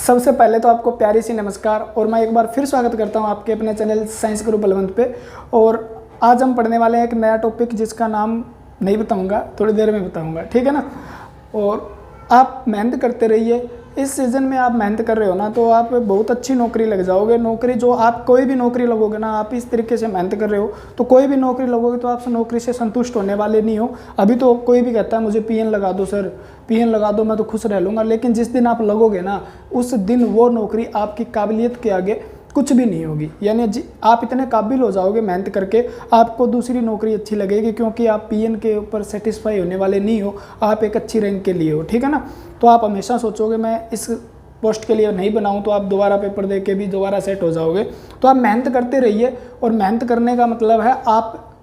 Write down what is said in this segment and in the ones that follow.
सबसे पहले तो आपको प्यारी सी नमस्कार और मैं एक बार फिर स्वागत करता हूं आपके अपने चैनल साइंस गुरु बलवंत पे। और आज हम पढ़ने वाले हैं एक नया टॉपिक जिसका नाम नहीं बताऊंगा, थोड़ी देर में बताऊंगा, ठीक है ना। और आप मेहनत करते रहिए। इस सीज़न में आप मेहनत कर रहे हो ना तो आप बहुत अच्छी नौकरी लग जाओगे। नौकरी जो आप कोई भी नौकरी लगोगे ना, आप इस तरीके से मेहनत कर रहे हो तो कोई भी नौकरी लगोगे तो आप नौकरी से संतुष्ट होने वाले नहीं हो। अभी तो कोई भी कहता है मुझे पीएन लगा दो सर, पीएन लगा दो, मैं तो खुश रह लूँगा। लेकिन जिस दिन आप लगोगे ना उस दिन वो नौकरी आपकी काबिलियत के आगे कुछ भी नहीं होगी। यानी आप इतने काबिल हो जाओगे मेहनत करके, आपको दूसरी नौकरी अच्छी लगेगी क्योंकि आप पीएन के ऊपर सेटिस्फाई होने वाले नहीं हो, आप एक अच्छी रैंक के लिए हो, ठीक है ना। तो आप हमेशा सोचोगे मैं इस पोस्ट के लिए नहीं बनाऊं, तो आप दोबारा पेपर दे के भी दोबारा सेट हो जाओगे। तो आप मेहनत करते रहिए। और मेहनत करने का मतलब है आप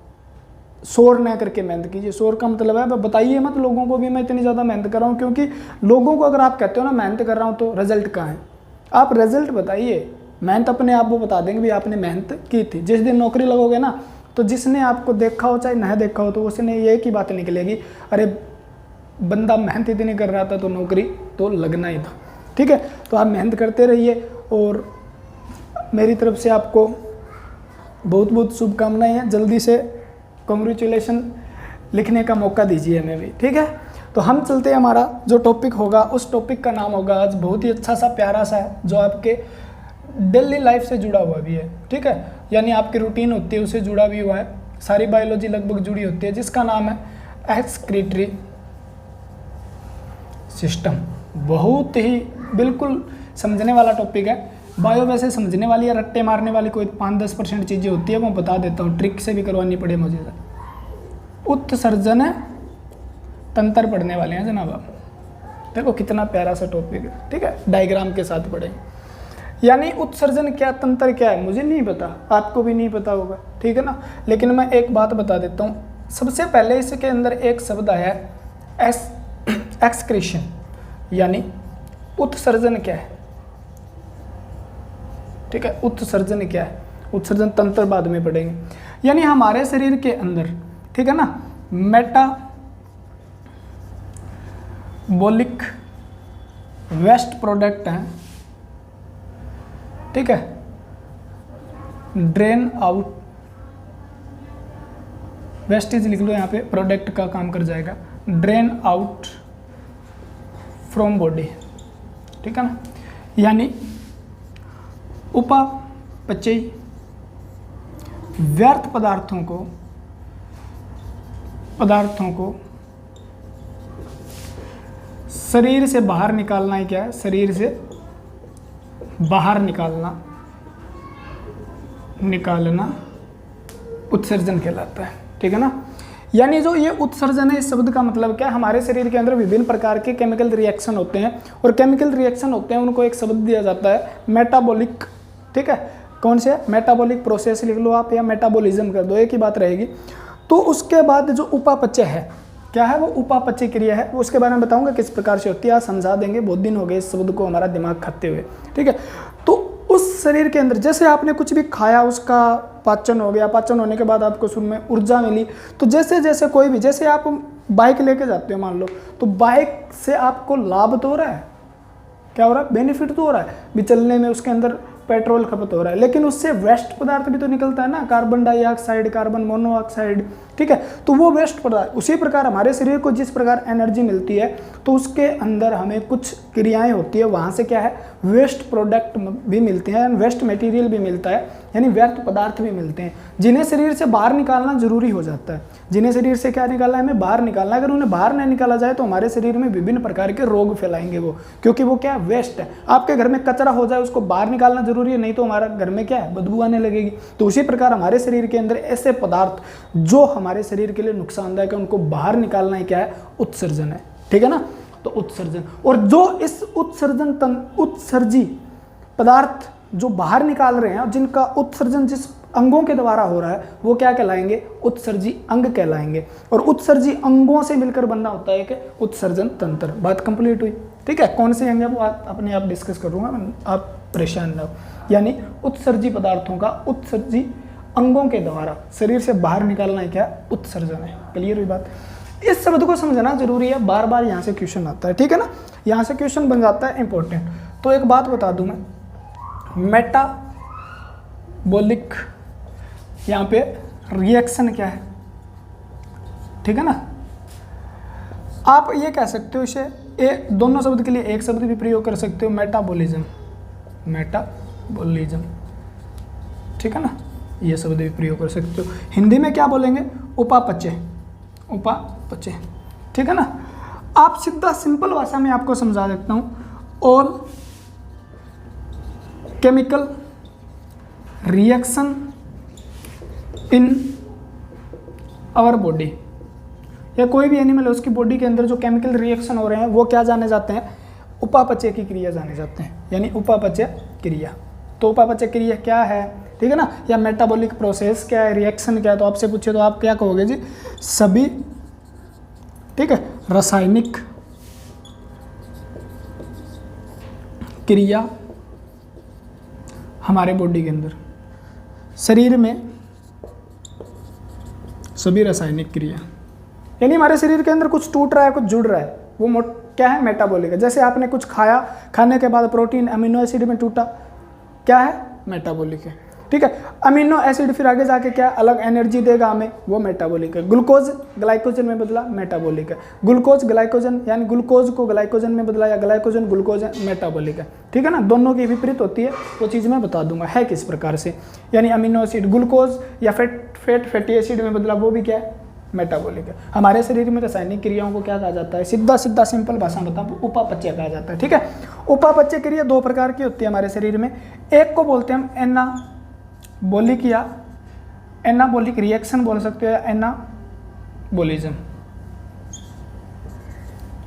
शोर न करके मेहनत कीजिए। शोर का मतलब है बताइए मत लोगों को भी मैं इतनी ज़्यादा मेहनत कर रहा हूँ, क्योंकि लोगों को अगर आप कहते हो ना मेहनत कर रहा हूँ तो रिजल्ट कहाँ है, आप रिजल्ट बताइए। मेहनत अपने आप वो बता देंगे भी आपने मेहनत की थी। जिस दिन नौकरी लगोगे ना तो जिसने आपको देखा हो चाहे नहीं देखा हो तो उसने एक ही बात निकलेगी, अरे बंदा मेहनत इतनी कर रहा था तो नौकरी तो लगना ही था, ठीक है। तो आप मेहनत करते रहिए और मेरी तरफ से आपको बहुत बहुत शुभकामनाएं हैं। जल्दी से कॉन्ग्रेचुलेशन लिखने का मौका दीजिए हमें भी, ठीक है। तो हम चलते हैं, हमारा जो टॉपिक होगा उस टॉपिक का नाम होगा आज बहुत ही अच्छा सा प्यारा सा है जो आपके डेली लाइफ से जुड़ा हुआ भी है, ठीक है। यानी आपकी रूटीन होती है उससे जुड़ा भी हुआ है, सारी बायोलॉजी लगभग जुड़ी होती है, जिसका नाम है एक्सक्रीटरी सिस्टम। बहुत ही बिल्कुल समझने वाला टॉपिक है। बायो वैसे समझने वाली या रट्टे मारने वाली कोई 5-10% चीज़ें होती है, वो बता देता हूँ, ट्रिक से भी करवानी पड़े मुझे। उत्सर्जन तंत्र पढ़ने वाले हैं जनाब आप। देखो कितना प्यारा सा टॉपिक है, ठीक है, डायग्राम के साथ पढ़ें। यानी उत्सर्जन क्या, तंत्र क्या है, मुझे नहीं पता, आपको भी नहीं पता होगा, ठीक है ना। लेकिन मैं एक बात बता देता हूँ। सबसे पहले इसके अंदर एक शब्द आया है एक्सक्रीशन, यानी उत्सर्जन क्या है, ठीक है। उत्सर्जन क्या है, उत्सर्जन तंत्र बाद में पढ़ेंगे। यानी हमारे शरीर के अंदर, ठीक है ना, मेटाबॉलिक वेस्ट प्रोडक्ट हैं, ठीक है। ड्रेन आउट, वेस्टेज लिख लो यहाँ पे, प्रोडक्ट का काम कर जाएगा, ड्रेन आउट फ्रॉम बॉडी, ठीक है ना। यानी उपापचयी व्यर्थ पदार्थों को शरीर से बाहर निकालना ही क्या है, शरीर से बाहर निकालना उत्सर्जन कहलाता है, ठीक है ना। यानी जो ये उत्सर्जन है, इस शब्द का मतलब क्या है, हमारे शरीर के अंदर विभिन्न प्रकार के केमिकल रिएक्शन होते हैं और केमिकल रिएक्शन होते हैं उनको एक शब्द दिया जाता है मेटाबॉलिक, ठीक है। कौन से, मेटाबॉलिक प्रोसेस लिख लो आप या मेटाबॉलिज्म कर दो, एक ही बात रहेगी। तो उसके बाद जो उपापचय है, क्या है वो उपापचय क्रिया है, वो उसके बारे में बताऊंगा किस प्रकार से होती है, समझा देंगे। बहुत दिन हो गए इस शब्द को हमारा दिमाग खाते हुए, ठीक है। तो उस शरीर के अंदर जैसे आपने कुछ भी खाया उसका पाचन हो गया, पाचन होने के बाद आपको शुरू में ऊर्जा मिली। तो जैसे जैसे कोई भी, जैसे आप बाइक लेके जाते हो मान लो, तो बाइक से आपको लाभ तो हो रहा है, क्या हो रहा है, बेनिफिट तो हो रहा है भी, चलने में उसके अंदर पेट्रोल खपत हो रहा है, लेकिन उससे वेस्ट पदार्थ भी तो निकलता है ना, कार्बन डाइऑक्साइड, कार्बन मोनोऑक्साइड, ठीक है। तो वो वेस्ट पदार्थ, उसी प्रकार हमारे शरीर को जिस प्रकार एनर्जी मिलती है तो उसके अंदर हमें कुछ क्रियाएं होती है, वहाँ से क्या है, वेस्ट प्रोडक्ट भी मिलते हैं, वेस्ट मटेरियल भी मिलता है, यानी व्यर्थ पदार्थ भी मिलते हैं, जिन्हें शरीर से बाहर निकालना जरूरी हो जाता है। जिन्हें शरीर से क्या निकालना है, हमें बाहर निकालना है। अगर उन्हें बाहर नहीं निकाला जाए तो हमारे शरीर में विभिन्न प्रकार के रोग फैलाएंगे वो, क्योंकि वो क्या है, वेस्ट है। आपके घर में कचरा हो जाए उसको बाहर निकालना जरूरी है, नहीं तो हमारा घर में क्या है, बदबू आने लगेगी। तो उसी प्रकार हमारे शरीर के अंदर ऐसे पदार्थ जो हमारे शरीर के लिए नुकसानदायक है उनको बाहर निकालना ही क्या है, उत्सर्जन है, ठीक है ना। तो उत्सर्जन, और जो इस उत्सर्जी पदार्थ जो बाहर निकाल रहे हैं और जिनका उत्सर्जन जिस अंगों के द्वारा हो रहा है वो क्या कहलाएंगे, उत्सर्जी अंग कहलाएंगे। और उत्सर्जी अंगों से मिलकर बनना होता है कि उत्सर्जन तंत्र। बात कंप्लीट हुई, ठीक है। कौन से अंग है वो अपने आप डिस्कस करूंगा, आप परेशान ना हो। यानी उत्सर्जी पदार्थों का उत्सर्जी अंगों के द्वारा शरीर से बाहर निकालना है क्या, उत्सर्जन है। क्लियर हुई बात। इस शब्द को समझना जरूरी है, बार बार यहाँ से क्वेश्चन आता है, ठीक है ना, यहाँ से क्वेश्चन बन जाता है इंपॉर्टेंट। तो एक बात बता दूं मैं, मेटाबॉलिक यहाँ पे रिएक्शन क्या है, ठीक है ना। आप ये कह सकते हो इसे दोनों शब्द के लिए एक शब्द भी प्रयोग कर सकते हो, मेटाबॉलिज्म, मेटाबॉलिज्म, ठीक है ना, ये शब्द भी प्रयोग कर सकते हो। हिंदी में क्या बोलेंगे, उपापचय, उपापचय, ठीक है ना। आप सीधा सिंपल भाषा में आपको समझा देता हूँ, all chemical reaction in our body, या कोई भी एनिमल है उसकी बॉडी के अंदर जो केमिकल रिएक्शन हो रहे हैं वो क्या जाने जाते हैं, उपापचय की क्रिया जाने जाते हैं, यानी उपापचय क्रिया। तो उपापचय क्रिया क्या है, ठीक है ना, या मेटाबॉलिक प्रोसेस क्या है, रिएक्शन क्या है। तो आपसे पूछे तो आप क्या कहोगे जी, सभी, ठीक है, रासायनिक क्रिया हमारे बॉडी के अंदर, शरीर में सभी रासायनिक क्रिया, यानी हमारे शरीर के अंदर कुछ टूट रहा है, कुछ जुड़ रहा है, वो क्या है, मेटाबॉलिक है। जैसे आपने कुछ खाया, खाने के बाद प्रोटीन अमीनो एसिड में टूटा, क्या है, मेटाबॉलिक है, ठीक है। अमीनो एसिड फिर आगे जाके क्या अलग एनर्जी देगा हमें, वो मेटाबॉलिक है। ग्लूकोज ग्लाइकोजन में बदला, मेटाबॉलिक है। ग्लूकोज ग्लाइकोजन, यानी ग्लूकोज को ग्लाइकोजन में बदला, या ग्लाइकोजन ग्लूकोज, मेटाबॉलिक है, ठीक है ना। दोनों की विपरीत होती है, वो चीज़ मैं बता दूंगा है किस प्रकार से। यानी अमीनो एसिड ग्लूकोज या फैटी एसिड में बदला, वो भी क्या है, मेटाबॉलिक है। हमारे शरीर में रासायनिक क्रियाओं को क्या कहा जाता है, सीधा सिंपल भाषा में बताऊं, उपापचय कहा जाता है, ठीक है। उपापचय क्रिया दो प्रकार की होती है हमारे शरीर में, एक को बोलते हैं हम एनाबॉलिक या एनाबॉलिक रिएक्शन बोल सकते हो, या एनाबॉलिज्म,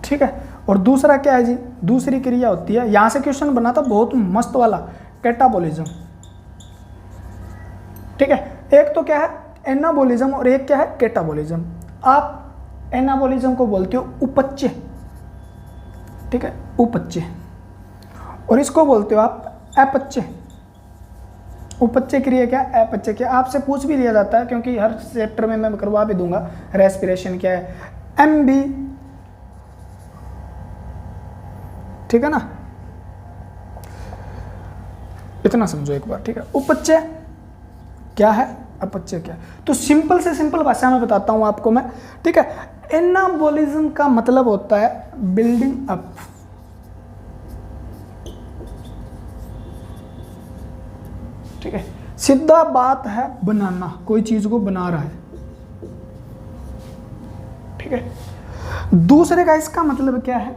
ठीक है। और दूसरा क्या है जी, दूसरी क्रिया होती है, यहां से क्वेश्चन बना था बहुत मस्त वाला, कैटाबॉलिज्म, ठीक है। एक तो क्या है एनाबॉलिज्म और एक क्या है कैटाबॉलिज्म। आप एनाबॉलिज्म को बोलते हो उपचय, ठीक है, उपचय, और इसको बोलते हो आप अपचय। उपचय क्रिया क्या, अपचय क्या, आपसे पूछ भी लिया जाता है, क्योंकि हर चैप्टर में मैं करवा भी दूंगा। रेस्पिरेशन क्या है, एमबी, ठीक है ना, इतना समझो एक बार, ठीक है। उपचय क्या है, अपचय क्या है, तो सिंपल से सिंपल भाषा में बताता हूं आपको मैं, ठीक है। एनाबॉलिज्म का मतलब होता है बिल्डिंग अप, ठीक है, सीधा बात है बनाना, कोई चीज को बना रहा है, ठीक है। दूसरे का इसका मतलब क्या है,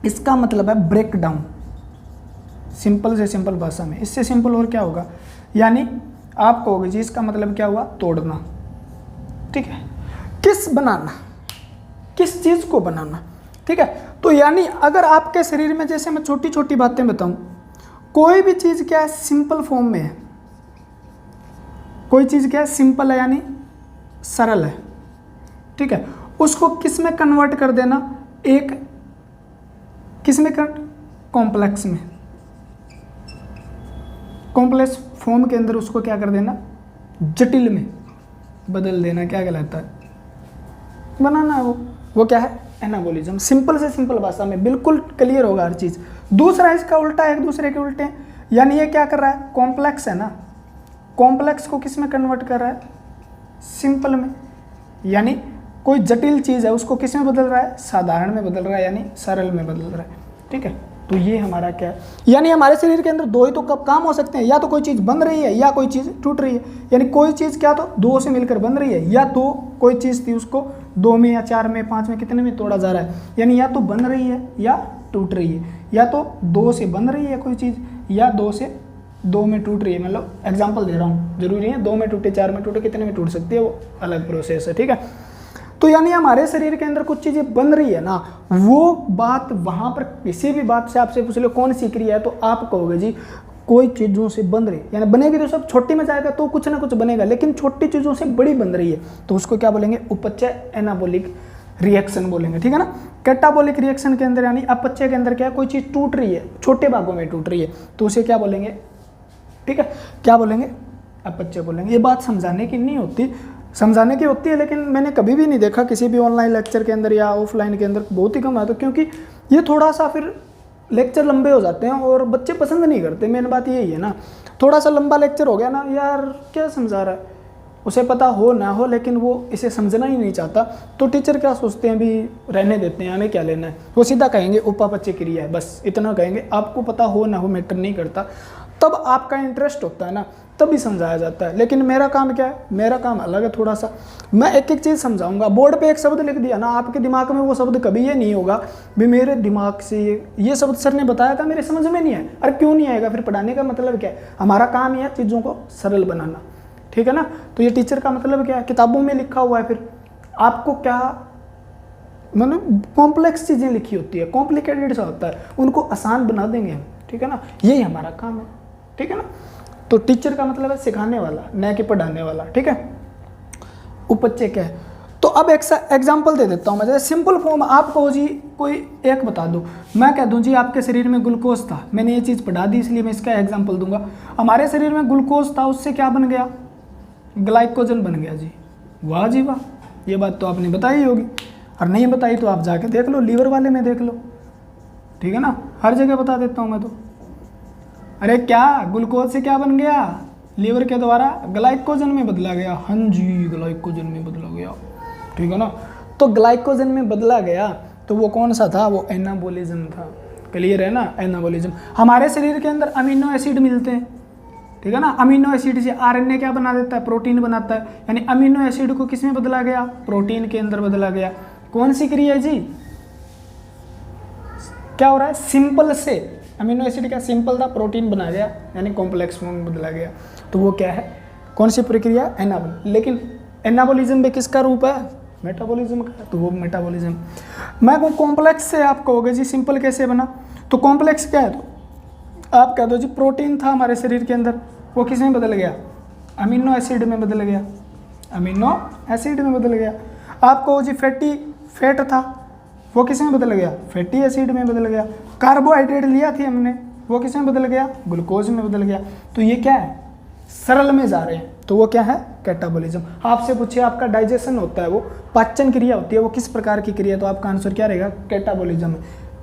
इसका मतलब है ब्रेक डाउन, सिंपल से सिंपल भाषा में, इससे सिंपल और क्या होगा, यानी आप कहोगे जी इसका मतलब क्या हुआ, तोड़ना, ठीक है। किस बनाना, किस चीज को बनाना, ठीक है। तो यानी अगर आपके शरीर में, जैसे मैं छोटी छोटी बातें बताऊं, कोई भी चीज क्या है सिंपल फॉर्म में है, कोई चीज क्या है सिंपल है यानी सरल है, ठीक है, उसको किस में कन्वर्ट कर देना, एक किस में कर, कॉम्प्लेक्स में, कॉम्प्लेक्स फॉर्म के अंदर उसको क्या कर देना, जटिल में बदल देना, क्या कहलाता है, बनाना है वो क्या है, एनाबॉलिज्म। सिंपल से सिंपल भाषा में बिल्कुल क्लियर होगा हर चीज। दूसरा इसका उल्टा, एक दूसरे के उल्टे, यानी ये क्या कर रहा है, कॉम्प्लेक्स है ना, कॉम्प्लेक्स को किस में कन्वर्ट कर रहा है, सिंपल में, यानी कोई जटिल चीज है उसको किस में बदल रहा है, साधारण में बदल रहा है, यानी सरल में बदल रहा है, ठीक है। तो ये हमारा क्या है, यानी हमारे शरीर के अंदर दो ही तो कब काम हो सकते हैं, या तो कोई चीज़ बन रही है या कोई चीज़ टूट रही है। यानी कोई चीज़ क्या तो दो से मिलकर बन रही है, या तो कोई चीज़ थी उसको दो में या चार में पांच में कितने में तोड़ा जा रहा है, यानी या तो बन रही है या टूट रही है, या तो दो से बन रही है कोई चीज़ या दो में टूट रही है। मतलब एग्जाम्पल दे रहा हूँ, जरूरी है दो में टूटे चार में टूटे, कितने में टूट सकती है, वो अलग प्रोसेस है, ठीक है। तो यानी हमारे शरीर के अंदर कुछ चीज़ें बन रही है ना, वो बात वहाँ पर किसी भी बात से आपसे पूछ लो कौन सी क्रिया है, तो आप कहोगे जी कोई चीज़ों से बन रही है, यानी बनेगी तो सब छोटी में जाएगा तो कुछ ना कुछ बनेगा, लेकिन छोटी चीज़ों से बड़ी बन रही है तो उसको क्या बोलेंगे, उपचय एनाबॉलिक रिएक्शन बोलेंगे, ठीक है ना। कैटाबॉलिक रिएक्शन के अंदर यानी अपचय के अंदर क्या है, कोई चीज़ टूट रही है, छोटे भागों में टूट रही है, तो उसे क्या बोलेंगे, ठीक है, क्या बोलेंगे, अपचय बोलेंगे। ये बात समझाने की नहीं होती, समझाने की होती है, लेकिन मैंने कभी भी नहीं देखा किसी भी ऑनलाइन लेक्चर के अंदर या ऑफलाइन के अंदर, बहुत ही कम आता, क्योंकि ये थोड़ा सा फिर लेक्चर लंबे हो जाते हैं और बच्चे पसंद नहीं करते, मेन बात यही है ना। थोड़ा सा लंबा लेक्चर हो गया ना, यार क्या समझा रहा है, उसे पता हो ना हो लेकिन वो इसे समझना ही नहीं चाहता, तो टीचर क्या सोचते हैं, अभी रहने देते हैं, हमें क्या लेना है, वो सीधा कहेंगे उपापचय क्रिया है, बस इतना कहेंगे। आपको पता हो ना हो मैटर नहीं करता, तब आपका इंटरेस्ट होता है ना, तभी समझाया जाता है। लेकिन मेरा काम क्या है, मेरा काम अलग है थोड़ा सा, मैं एक एक चीज़ समझाऊंगा। बोर्ड पे एक शब्द लिख दिया ना, आपके दिमाग में वो शब्द कभी ये नहीं होगा भी मेरे दिमाग से ये शब्द सर ने बताया था, मेरे समझ में नहीं आया। अरे क्यों नहीं आएगा, फिर पढ़ाने का मतलब क्या है, हमारा काम ही है चीज़ों को सरल बनाना, ठीक है ना। तो ये टीचर का मतलब क्या है, किताबों में लिखा हुआ है, फिर आपको क्या मतलब कॉम्प्लेक्स चीज़ें लिखी होती है, कॉम्प्लिकेटेड सा होता है, उनको आसान बना देंगे हम, ठीक है ना, यही हमारा काम है, ठीक है ना। तो टीचर का मतलब है सिखाने वाला, न कि पढ़ाने वाला, ठीक है। उपचय क्या है, तो अब एक एग्जाम्पल दे देता हूँ मैं। जैसे सिंपल फॉर्म आप कहो जी कोई एक बता दो, मैं कह दूँ जी आपके शरीर में ग्लूकोज था, मैंने ये चीज़ पढ़ा दी इसलिए मैं इसका एग्जाम्पल दूंगा। हमारे शरीर में ग्लूकोज था, उससे क्या बन गया, ग्लाइकोजन बन गया जी। वाह जी वाह, ये बात तो आपने बताई होगी, और नहीं बताई तो आप जाके देख लो, लीवर वाले में देख लो, ठीक है ना, हर जगह बता देता हूँ मैं तो। अरे क्या ग्लूकोज से क्या बन गया, लीवर के द्वारा ग्लाइकोजन में बदला गया। हाँ जी, ग्लाइकोजन में बदला गया, ठीक है ना। तो ग्लाइकोजन में बदला गया तो वो कौन सा था, वो एनाबोलिज्म था। क्लियर है ना, एनाबोलिज्म। हमारे शरीर के अंदर अमीनो एसिड मिलते हैं, ठीक है ना। अमीनो एसिड से आरएनए क्या बना देता है, प्रोटीन बनाता है, यानी अमीनो एसिड को किस में बदला गया, प्रोटीन के अंदर बदला गया। कौन सी क्रिया है जी, क्या हो रहा है, सिंपल से अमीनो एसिड क्या सिंपल था, प्रोटीन बना गया, यानी कॉम्प्लेक्स फॉर्म में बदला गया। तो वो क्या है, कौन सी प्रक्रिया, एनाबोल। लेकिन एनाबोलिज्म में किसका रूप है, मेटाबॉलिज्म का, तो वो मेटाबॉलिज्म। मैं को कॉम्प्लेक्स से आप कहोगे जी सिंपल कैसे बना, तो कॉम्प्लेक्स क्या है, तो आप कह दो जी प्रोटीन था हमारे शरीर के अंदर, वो किस में बदल गया, अमीनो एसिड में बदल गया, अमीनो एसिड में बदल गया। आप कहो जी फैट था, वो किस में बदल गया, फैटी एसिड में बदल गया। कार्बोहाइड्रेट लिया थी हमने, वो किस में बदल गया, ग्लूकोज में बदल गया। तो ये क्या है, सरल में जा रहे हैं, तो वो क्या है, कैटाबॉलिज्म। आपसे पूछे आपका डाइजेशन होता है, वो पाचन क्रिया होती है, वो किस प्रकार की क्रिया, तो आपका आंसर क्या रहेगा, कैटाबॉलिज्म।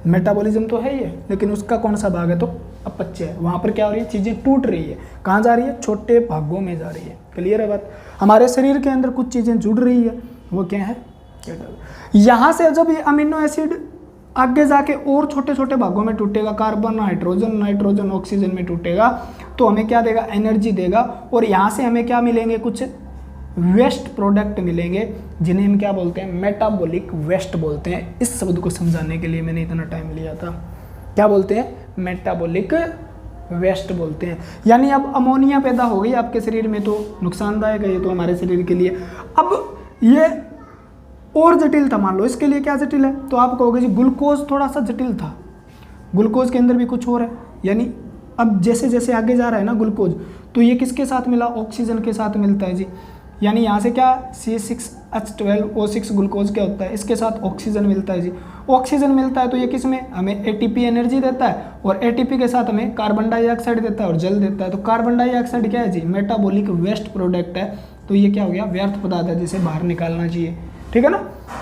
मेटाबॉलिज्म तो है ही है, लेकिन उसका कौन सा भाग है, तो अपचय है। वहाँ पर क्या हो रही है, चीज़ें टूट रही है, कहाँ जा रही है, छोटे भागों में जा रही है। क्लियर है बात। हमारे शरीर के अंदर कुछ चीज़ें जुड़ रही है, वो क्या है, यहाँ से जब ये अमीनो एसिड आगे जाके और छोटे छोटे भागों में टूटेगा, कार्बन, हाइड्रोजन, नाइट्रोजन, ऑक्सीजन में टूटेगा, तो हमें क्या देगा, एनर्जी देगा। और यहाँ से हमें क्या मिलेंगे, कुछ वेस्ट प्रोडक्ट मिलेंगे, जिन्हें हम क्या बोलते हैं, मेटाबॉलिक वेस्ट बोलते हैं। इस शब्द को समझाने के लिए मैंने इतना टाइम लिया था। क्या बोलते हैं, मेटाबॉलिक वेस्ट बोलते हैं। यानी अब अमोनिया पैदा हो गई आपके शरीर में, तो नुकसानदायक है ये तो हमारे शरीर के लिए। अब ये और जटिल था, मान लो इसके लिए क्या जटिल है, तो आप कहोगे जी ग्लूकोज थोड़ा सा जटिल था, ग्लूकोज के अंदर भी कुछ और है। यानी अब जैसे जैसे आगे जा रहा है ना ग्लूकोज, तो ये किसके साथ मिला, ऑक्सीजन के साथ मिलता है जी। यानी यहाँ से क्या C6H12O6 ग्लूकोज क्या होता है, इसके साथ ऑक्सीजन मिलता है जी। ऑक्सीजन मिलता है तो ये किस में, हमें ATP एनर्जी देता है, और ATP के साथ हमें कार्बन डाइऑक्साइड देता है और जल देता है। तो कार्बन डाइऑक्साइड क्या है जी, मेटाबॉलिक वेस्ट प्रोडक्ट है। तो ये क्या हो गया, व्यर्थ पदार्थ है जिसे बाहर निकालना चाहिए, ठीक है ना।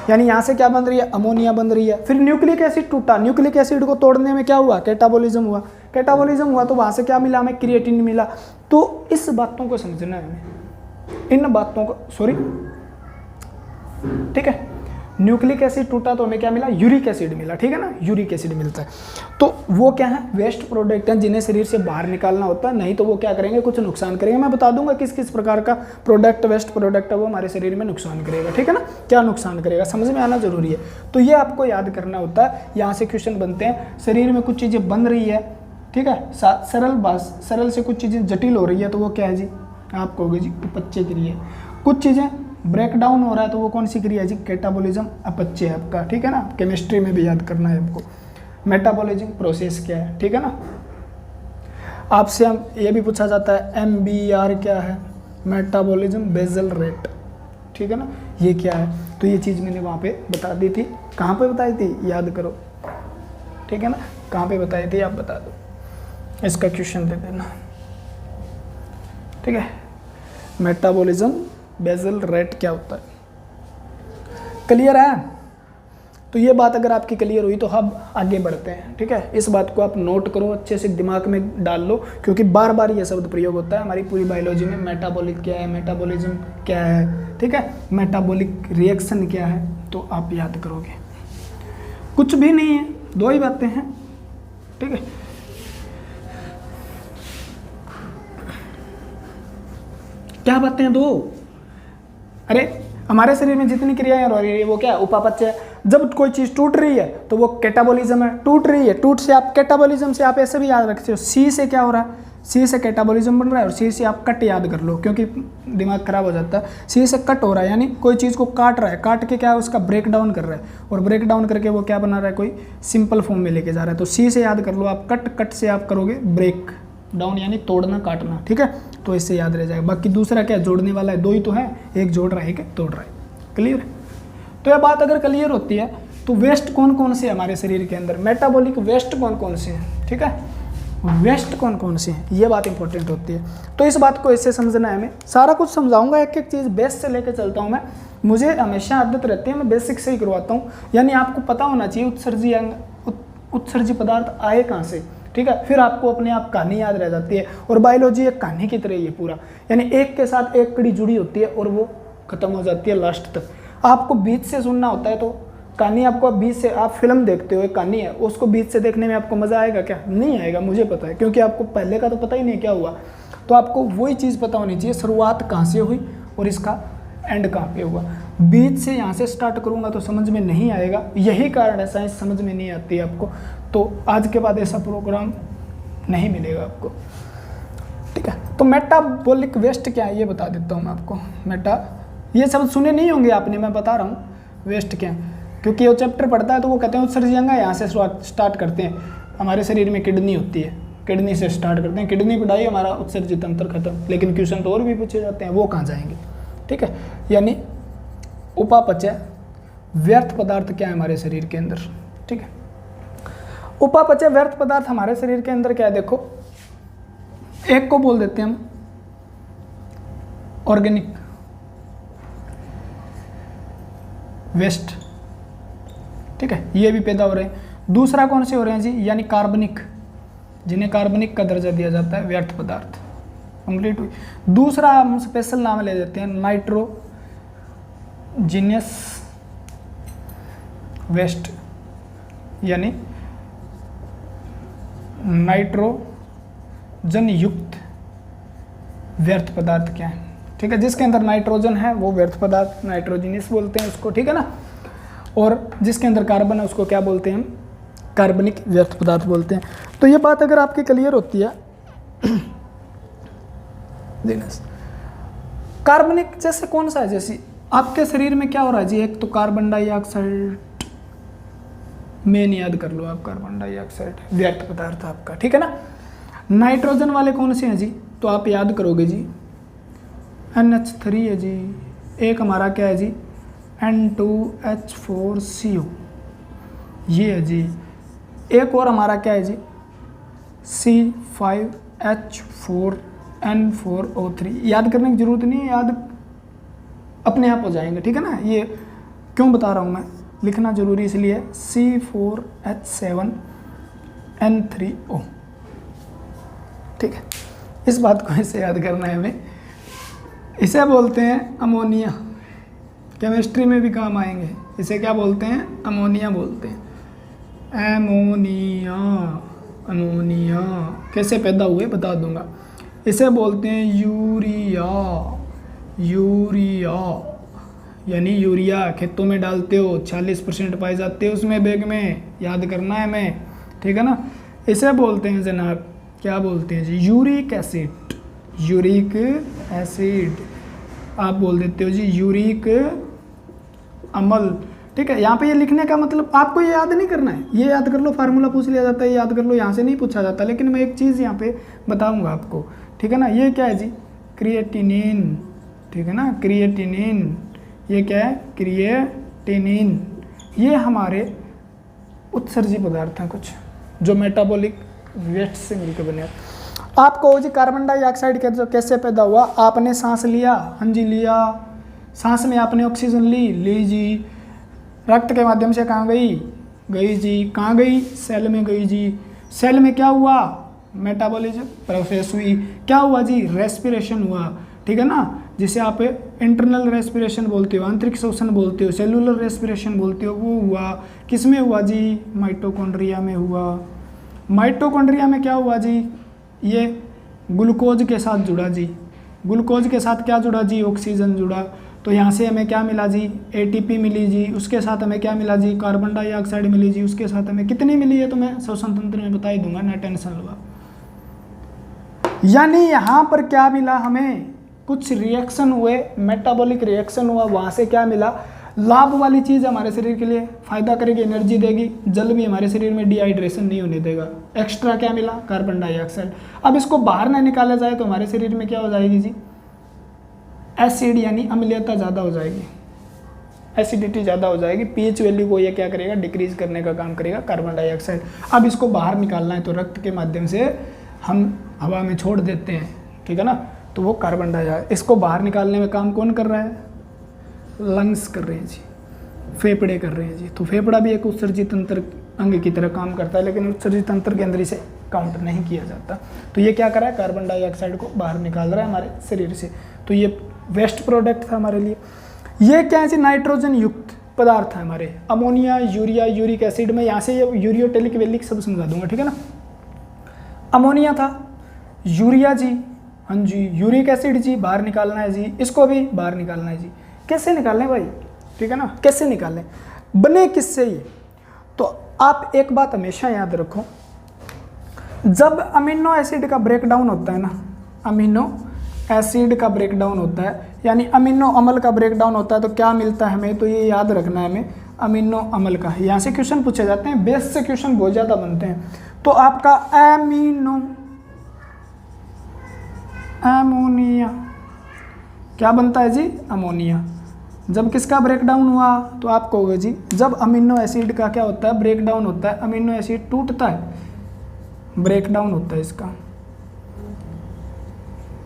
यानी यहाँ से क्या बन रही है, अमोनिया बन रही है। फिर न्यूक्लिक एसिड टूटा, न्यूक्लिक एसिड को तोड़ने में क्या हुआ, कैटाबॉलिज्म हुआ। कैटाबॉलिज्म हुआ तो वहाँ से क्या मिला, हमें क्रिएटिन मिला। तो इस बातों को समझना है हमें, इन बातों को, सॉरी, ठीक है। न्यूक्लिक एसिड टूटा तो हमें क्या मिला, यूरिक एसिड मिला, ठीक है ना, यूरिक एसिड मिलता है। तो वो क्या है, वेस्ट प्रोडक्ट हैं जिन्हें शरीर से बाहर निकालना होता है, नहीं तो वो क्या करेंगे, कुछ नुकसान करेंगे। मैं बता दूंगा किस किस प्रकार का प्रोडक्ट, वेस्ट प्रोडक्ट है वो हमारे शरीर में नुकसान करेगा, ठीक है ना, क्या नुकसान करेगा, समझ में आना जरूरी है। तो ये आपको याद करना होता है। यहाँ से क्वेश्चन बनते हैं, शरीर में कुछ चीज़ें बन रही है, ठीक है, सरल से कुछ चीज़ें जटिल हो रही है, तो वो क्या है जी, आप कहोगे जी अपचय क्रिया। कुछ चीज़ें ब्रेक डाउन हो रहा है तो वो कौन सी क्रिया है जी, कैटाबॉलिज्म, अपचय आपका, ठीक है ना। केमिस्ट्री में भी याद करना है आपको। मेटाबॉलिज्म प्रोसेस क्या है, ठीक है ना। आपसे हम ये भी पूछा जाता है MBR क्या है, मेटाबॉलिज्म बेसल रेट, ठीक है ना, ये क्या है। तो ये चीज़ मैंने वहाँ पे बता दी थी, कहाँ पे बताई थी, याद करो, ठीक है ना, कहाँ पे बताई थी आप बता दो, इसका क्वेश्चन दे देना, ठीक है। मेटाबॉलिज्म बेसल रेट क्या होता है, क्लियर है। तो ये बात अगर आपकी क्लियर हुई तो हम आगे बढ़ते हैं, ठीक है। इस बात को आप नोट करो, अच्छे से दिमाग में डाल लो, क्योंकि बार बार ये शब्द प्रयोग होता है हमारी पूरी बायोलॉजी में। मेटाबॉलिक क्या है, मेटाबॉलिज्म क्या है, ठीक है, मेटाबॉलिक रिएक्शन क्या है, तो आप याद करोगे। कुछ भी नहीं है, 2 ही बातें हैं, ठीक है। क्या बातें हैं 2? अरे हमारे शरीर में जितनी क्रियाएं हो रही है वो क्या है, उपापचय। जब कोई चीज़ टूट रही है तो वो कैटाबॉलिज्म है, टूट रही है, टूट से आप कैटाबॉलिज्म से आप ऐसे भी याद रखते हो, सी से क्या हो रहा है, सी से कैटाबॉलिज्म बन रहा है, और सी से आप कट याद कर लो, क्योंकि दिमाग खराब हो जाता है। सी से कट हो रहा है, यानी कोई चीज़ को काट रहा है, काट के क्या है उसका ब्रेक डाउन कर रहा है, और ब्रेक डाउन करके वो क्या बना रहा है, कोई सिंपल फॉर्म में लेके जा रहा है। तो सी से याद कर लो आप कट, कट से आप करोगे ब्रेक डाउन, यानी तोड़ना, काटना, ठीक है। तो इससे याद रह जाएगा। बाकी दूसरा क्या जोड़ने वाला है, 2 ही तो है, एक जोड़ रहा है, एक तोड़ रहा है। क्लियर? तो यह बात अगर क्लियर होती है तो वेस्ट कौन कौन से हमारे शरीर के अंदर, मेटाबॉलिक वेस्ट कौन कौन से हैं, ठीक है, वेस्ट कौन कौन से हैं, ये बात इंपॉर्टेंट होती है। तो इस बात को इससे समझना है हमें। सारा कुछ समझाऊंगा, एक एक चीज़ बेस से लेकर चलता हूँ मैं। मुझे हमेशा आदत रहती है मैं बेसिक से ही करवाता हूँ, यानी आपको पता होना चाहिए उत्सर्जी पदार्थ आए कहाँ से, ठीक है। फिर आपको अपने आप कहानी याद रह जाती है, और बायोलॉजी एक कहानी की तरह ही है पूरा, यानी एक के साथ एक कड़ी जुड़ी होती है और वो खत्म हो जाती है लास्ट तक। आपको बीच से सुनना होता है तो कहानी आपको बीच से, आप फिल्म देखते हो एक कहानी है, उसको बीच से देखने में आपको मज़ा आएगा क्या? नहीं आएगा, मुझे पता है, क्योंकि आपको पहले का तो पता ही नहीं क्या हुआ। तो आपको वही चीज़ पता होनी चाहिए, शुरुआत कहाँ से हुई और इसका एंड कहाँ पे हुआ। बीच से यहाँ से स्टार्ट करूँगा तो समझ में नहीं आएगा, यही कारण है साइंस समझ में नहीं आती है आपको। तो आज के बाद ऐसा प्रोग्राम नहीं मिलेगा आपको, ठीक है। तो मेटाबॉलिक वेस्ट क्या है ये बता देता हूँ मैं आपको। ये शब्द सुने नहीं होंगे आपने, मैं बता रहा हूँ वेस्ट क्या है, क्योंकि वो चैप्टर पढ़ता है तो वो कहते हैं उत्सर्जी अंग यहाँ से स्टार्ट करते हैं। हमारे शरीर में किडनी होती है, किडनी से स्टार्ट करते हैं, किडनी पढ़ाई हमारा उत्सर्जी तंत्र खत्म। लेकिन क्वेश्चन तो और भी पूछे जाते हैं, वो कहाँ जाएंगे, ठीक है। यानी उपापचय व्यर्थ पदार्थ क्या है हमारे शरीर के अंदर, ठीक है। उपापचय व्यर्थ पदार्थ हमारे शरीर के अंदर क्या है, देखो, एक को बोल देते हैं हम ऑर्गेनिक वेस्ट, ठीक है, ये भी पैदा हो रहे हैं। दूसरा कौन से हो रहे हैं जी, यानी कार्बनिक, जिन्हें कार्बनिक का दर्जा दिया जाता है, व्यर्थ पदार्थ, कंप्लीट हुई। दूसरा हम स्पेशल नाम ले देते हैं नाइट्रोजीनियस वेस्ट, यानी नाइट्रोजन युक्त व्यर्थ पदार्थ क्या है, ठीक है। जिसके अंदर नाइट्रोजन है वो व्यर्थ पदार्थ नाइट्रोजीनियस बोलते हैं उसको, ठीक है ना। और जिसके अंदर कार्बन है उसको क्या बोलते हैं हम, कार्बनिक व्यर्थ पदार्थ बोलते हैं। तो ये बात अगर आपकी क्लियर होती है कार्बनिक जैसे कौन सा है, जैसे आपके शरीर में क्या हो रहा है जी, एक तो कार्बन डाइऑक्साइड, मेन याद कर लो आप, कार्बन डाइऑक्साइड व्यर्थ पदार्थ आपका, ठीक है ना। नाइट्रोजन वाले कौन से हैं जी, तो आप याद करोगे जी NH3 है जी, एक हमारा क्या है जी N2H4CO, ये है जी। एक और हमारा क्या है जी C5H4N4O3, याद करने की जरूरत नहीं है, याद अपने आप हो जाएंगे, ठीक है ना। ये क्यों बता रहा हूँ मैं, लिखना जरूरी इसलिए, C4H7N3O, ठीक है। इस बात को ऐसे याद करना है हमें। इसे बोलते हैं अमोनिया, केमिस्ट्री में भी काम आएंगे। इसे क्या बोलते हैं, अमोनिया बोलते हैं, एमोनिया। अमोनिया कैसे पैदा हुए बता दूंगा। इसे बोलते हैं यूरिया, यूरिया यानी यूरिया खेतों में डालते हो, 40% पाए जाते हैं उसमें बैग में, याद करना है हमें, ठीक है ना। इसे बोलते हैं जनाब, क्या बोलते हैं जी, यूरिक एसिड, यूरिक एसिड आप बोल देते हो जी, यूरिक अम्ल, ठीक है। यहाँ पे ये लिखने का मतलब आपको ये याद नहीं करना है, ये याद कर लो, फार्मूला पूछ लिया जाता है, ये याद कर लो, यहाँ से नहीं पूछा जाता। लेकिन मैं एक चीज़ यहाँ पे बताऊँगा आपको, ठीक है ना। ये क्या है जी, क्रिएटिनिन, ठीक है ना, क्रिएटिनिन, ये क्या है, क्रिएटिनिन। ये हमारे उत्सर्जी पदार्थ हैं कुछ, जो मेटाबॉलिक वेस्ट से मिलकर बने। आपको जी कार्बन डाइऑक्साइड कैसे पैदा हुआ, आपने सांस लिया, हाँ जी लिया, सांस में आपने ऑक्सीजन ली जी, रक्त के माध्यम से कहाँ गई, गई जी, कहाँ गई, सेल में गई जी। सेल में क्या हुआ, मेटाबॉलिज्म प्रोसेस हुई, क्या हुआ जी, रेस्पिरेशन हुआ, ठीक है ना, जिसे आप इंटरनल रेस्पिरेशन बोलते हो, आंतरिक श्वसन बोलते हो, सेलुलर रेस्पिरेशन बोलते हो, वो हुआ। किस में हुआ जी, माइटोकॉन्ड्रिया में हुआ। माइटोकॉन्ड्रिया में क्या हुआ जी, ये ग्लूकोज के साथ जुड़ा जी, ग्लूकोज के साथ क्या जुड़ा जी, ऑक्सीजन जुड़ा। तो यहाँ से हमें क्या मिला जी, एटीपी मिली जी, उसके साथ हमें क्या मिला जी, कार्बन डाइऑक्साइड मिली जी, उसके साथ हमें कितनी मिली है तो मैं श्वसन तंत्र में बता ही दूंगा, ना टेंशन लो। यानी यहाँ पर क्या मिला हमें, कुछ रिएक्शन हुए, मेटाबॉलिक रिएक्शन हुआ, वहाँ से क्या मिला, लाभ वाली चीज़ हमारे शरीर के लिए फायदा करेगी, एनर्जी देगी, जल भी हमारे शरीर में डिहाइड्रेशन नहीं होने देगा। एक्स्ट्रा क्या मिला, कार्बन डाइऑक्साइड। अब इसको बाहर ना निकाला जाए तो हमारे शरीर में क्या हो जाएगी जी, एसिड यानी अम्लीयता ज़्यादा हो जाएगी, एसिडिटी ज़्यादा हो जाएगी। पीएच वैल्यू को ये क्या करेगा, डिक्रीज करने का काम करेगा कार्बन डाइऑक्साइड। अब इसको बाहर निकालना है तो रक्त के माध्यम से हम हवा में छोड़ देते हैं, ठीक है ना, तो वो कार्बन डाइऑक्साइड, इसको बाहर निकालने में काम कौन कर रहा है, लंग्स कर रहे हैं जी, फेफड़े कर रहे हैं जी। तो फेफड़ा भी एक उत्सर्जित तंत्र अंग की तरह काम करता है, लेकिन उत्सर्जित तंत्र के अंदर इसे काउंट नहीं किया जाता। तो ये क्या कर रहा है, कार्बन डाइऑक्साइड को बाहर निकाल रहा है हमारे शरीर से। तो ये वेस्ट प्रोडक्ट था हमारे लिए। ये क्या है जी, नाइट्रोजन युक्त पदार्थ है हमारे, अमोनिया, यूरिया, यूरिक एसिड में यहाँ से ये यूरियोटेलिक वेलिक सब समझा दूंगा, ठीक है ना। अमोनिया था, यूरिया जी, हाँ जी, यूरिक एसिड जी बाहर निकालना है जी, इसको भी बाहर निकालना है जी। कैसे निकालें भाई, ठीक है ना, कैसे निकालें, बने किससे ये। तो आप एक बात हमेशा याद रखो, जब अमीनो एसिड का ब्रेकडाउन होता है ना, अमीनो एसिड का ब्रेकडाउन होता है, यानी अमीनो अम्ल का ब्रेकडाउन होता है, तो क्या मिलता है हमें, तो ये याद रखना है हमें, अमीनो अम्ल का। यहाँ से क्वेश्चन पूछे जाते हैं, बेस से क्वेश्चन बहुत ज़्यादा बनते हैं। तो आपका अमोनिया क्या बनता है जी, अमोनिया। जब किसका ब्रेकडाउन हुआ, तो आप कहोगे जी जब अमीनो एसिड का क्या होता है, ब्रेकडाउन होता है, अमीनो एसिड टूटता है, ब्रेकडाउन होता है इसका,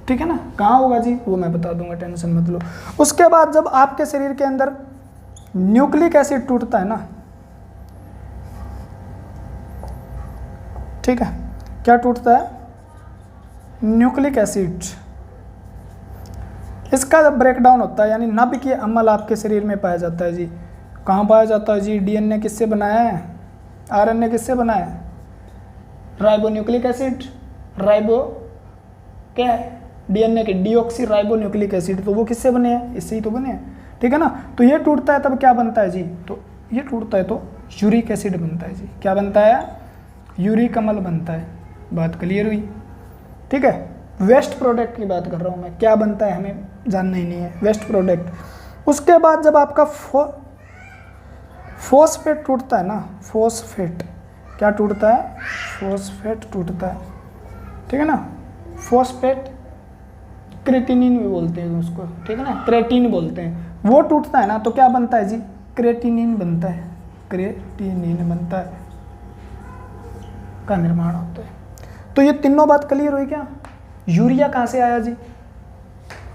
ठीक है ना। कहाँ होगा जी, वो मैं बता दूंगा, टेंशन मत लो। उसके बाद जब आपके शरीर के अंदर न्यूक्लिक एसिड टूटता है ना, ठीक है, क्या टूटता है, न्यूक्लिक एसिड, इसका जब ब्रेकडाउन होता है, यानी नाभिकीय अम्ल आपके शरीर में पाया जाता है जी। कहाँ पाया जाता है जी, डीएनए किससे बनाया है, आरएनए किससे बनाया है, राइबो न्यूक्लिक एसिड, राइबो क्या है, डीएनए के डीऑक्सी राइबो न्यूक्लिक एसिड, तो वो किससे बने हैं, इससे ही तो बने हैं, ठीक है ना। तो ये टूटता है तब क्या बनता है जी, तो ये टूटता है तो यूरिक एसिड बनता है जी। क्या बनता है, यूरिक अम्ल बनता है। बात क्लियर हुई, ठीक है। वेस्ट प्रोडक्ट की बात कर रहा हूँ मैं, क्या बनता है हमें जानना ही नहीं है, वेस्ट प्रोडक्ट। उसके बाद जब आपका फॉस्फेट टूटता है ना, फॉस्फेट क्या टूटता है, फॉस्फेट टूटता है, ठीक है ना। फॉस्फेट क्रेटिनिन भी बोलते हैं उसको, ठीक है ना, क्रेटिन बोलते हैं। वो टूटता है ना तो क्या बनता है जी, क्रेटिनिन बनता है, क्रेटिनिन बनता है का निर्माण होता है। तो ये तीनों बात क्लियर हुई क्या। यूरिया कहाँ से आया जी,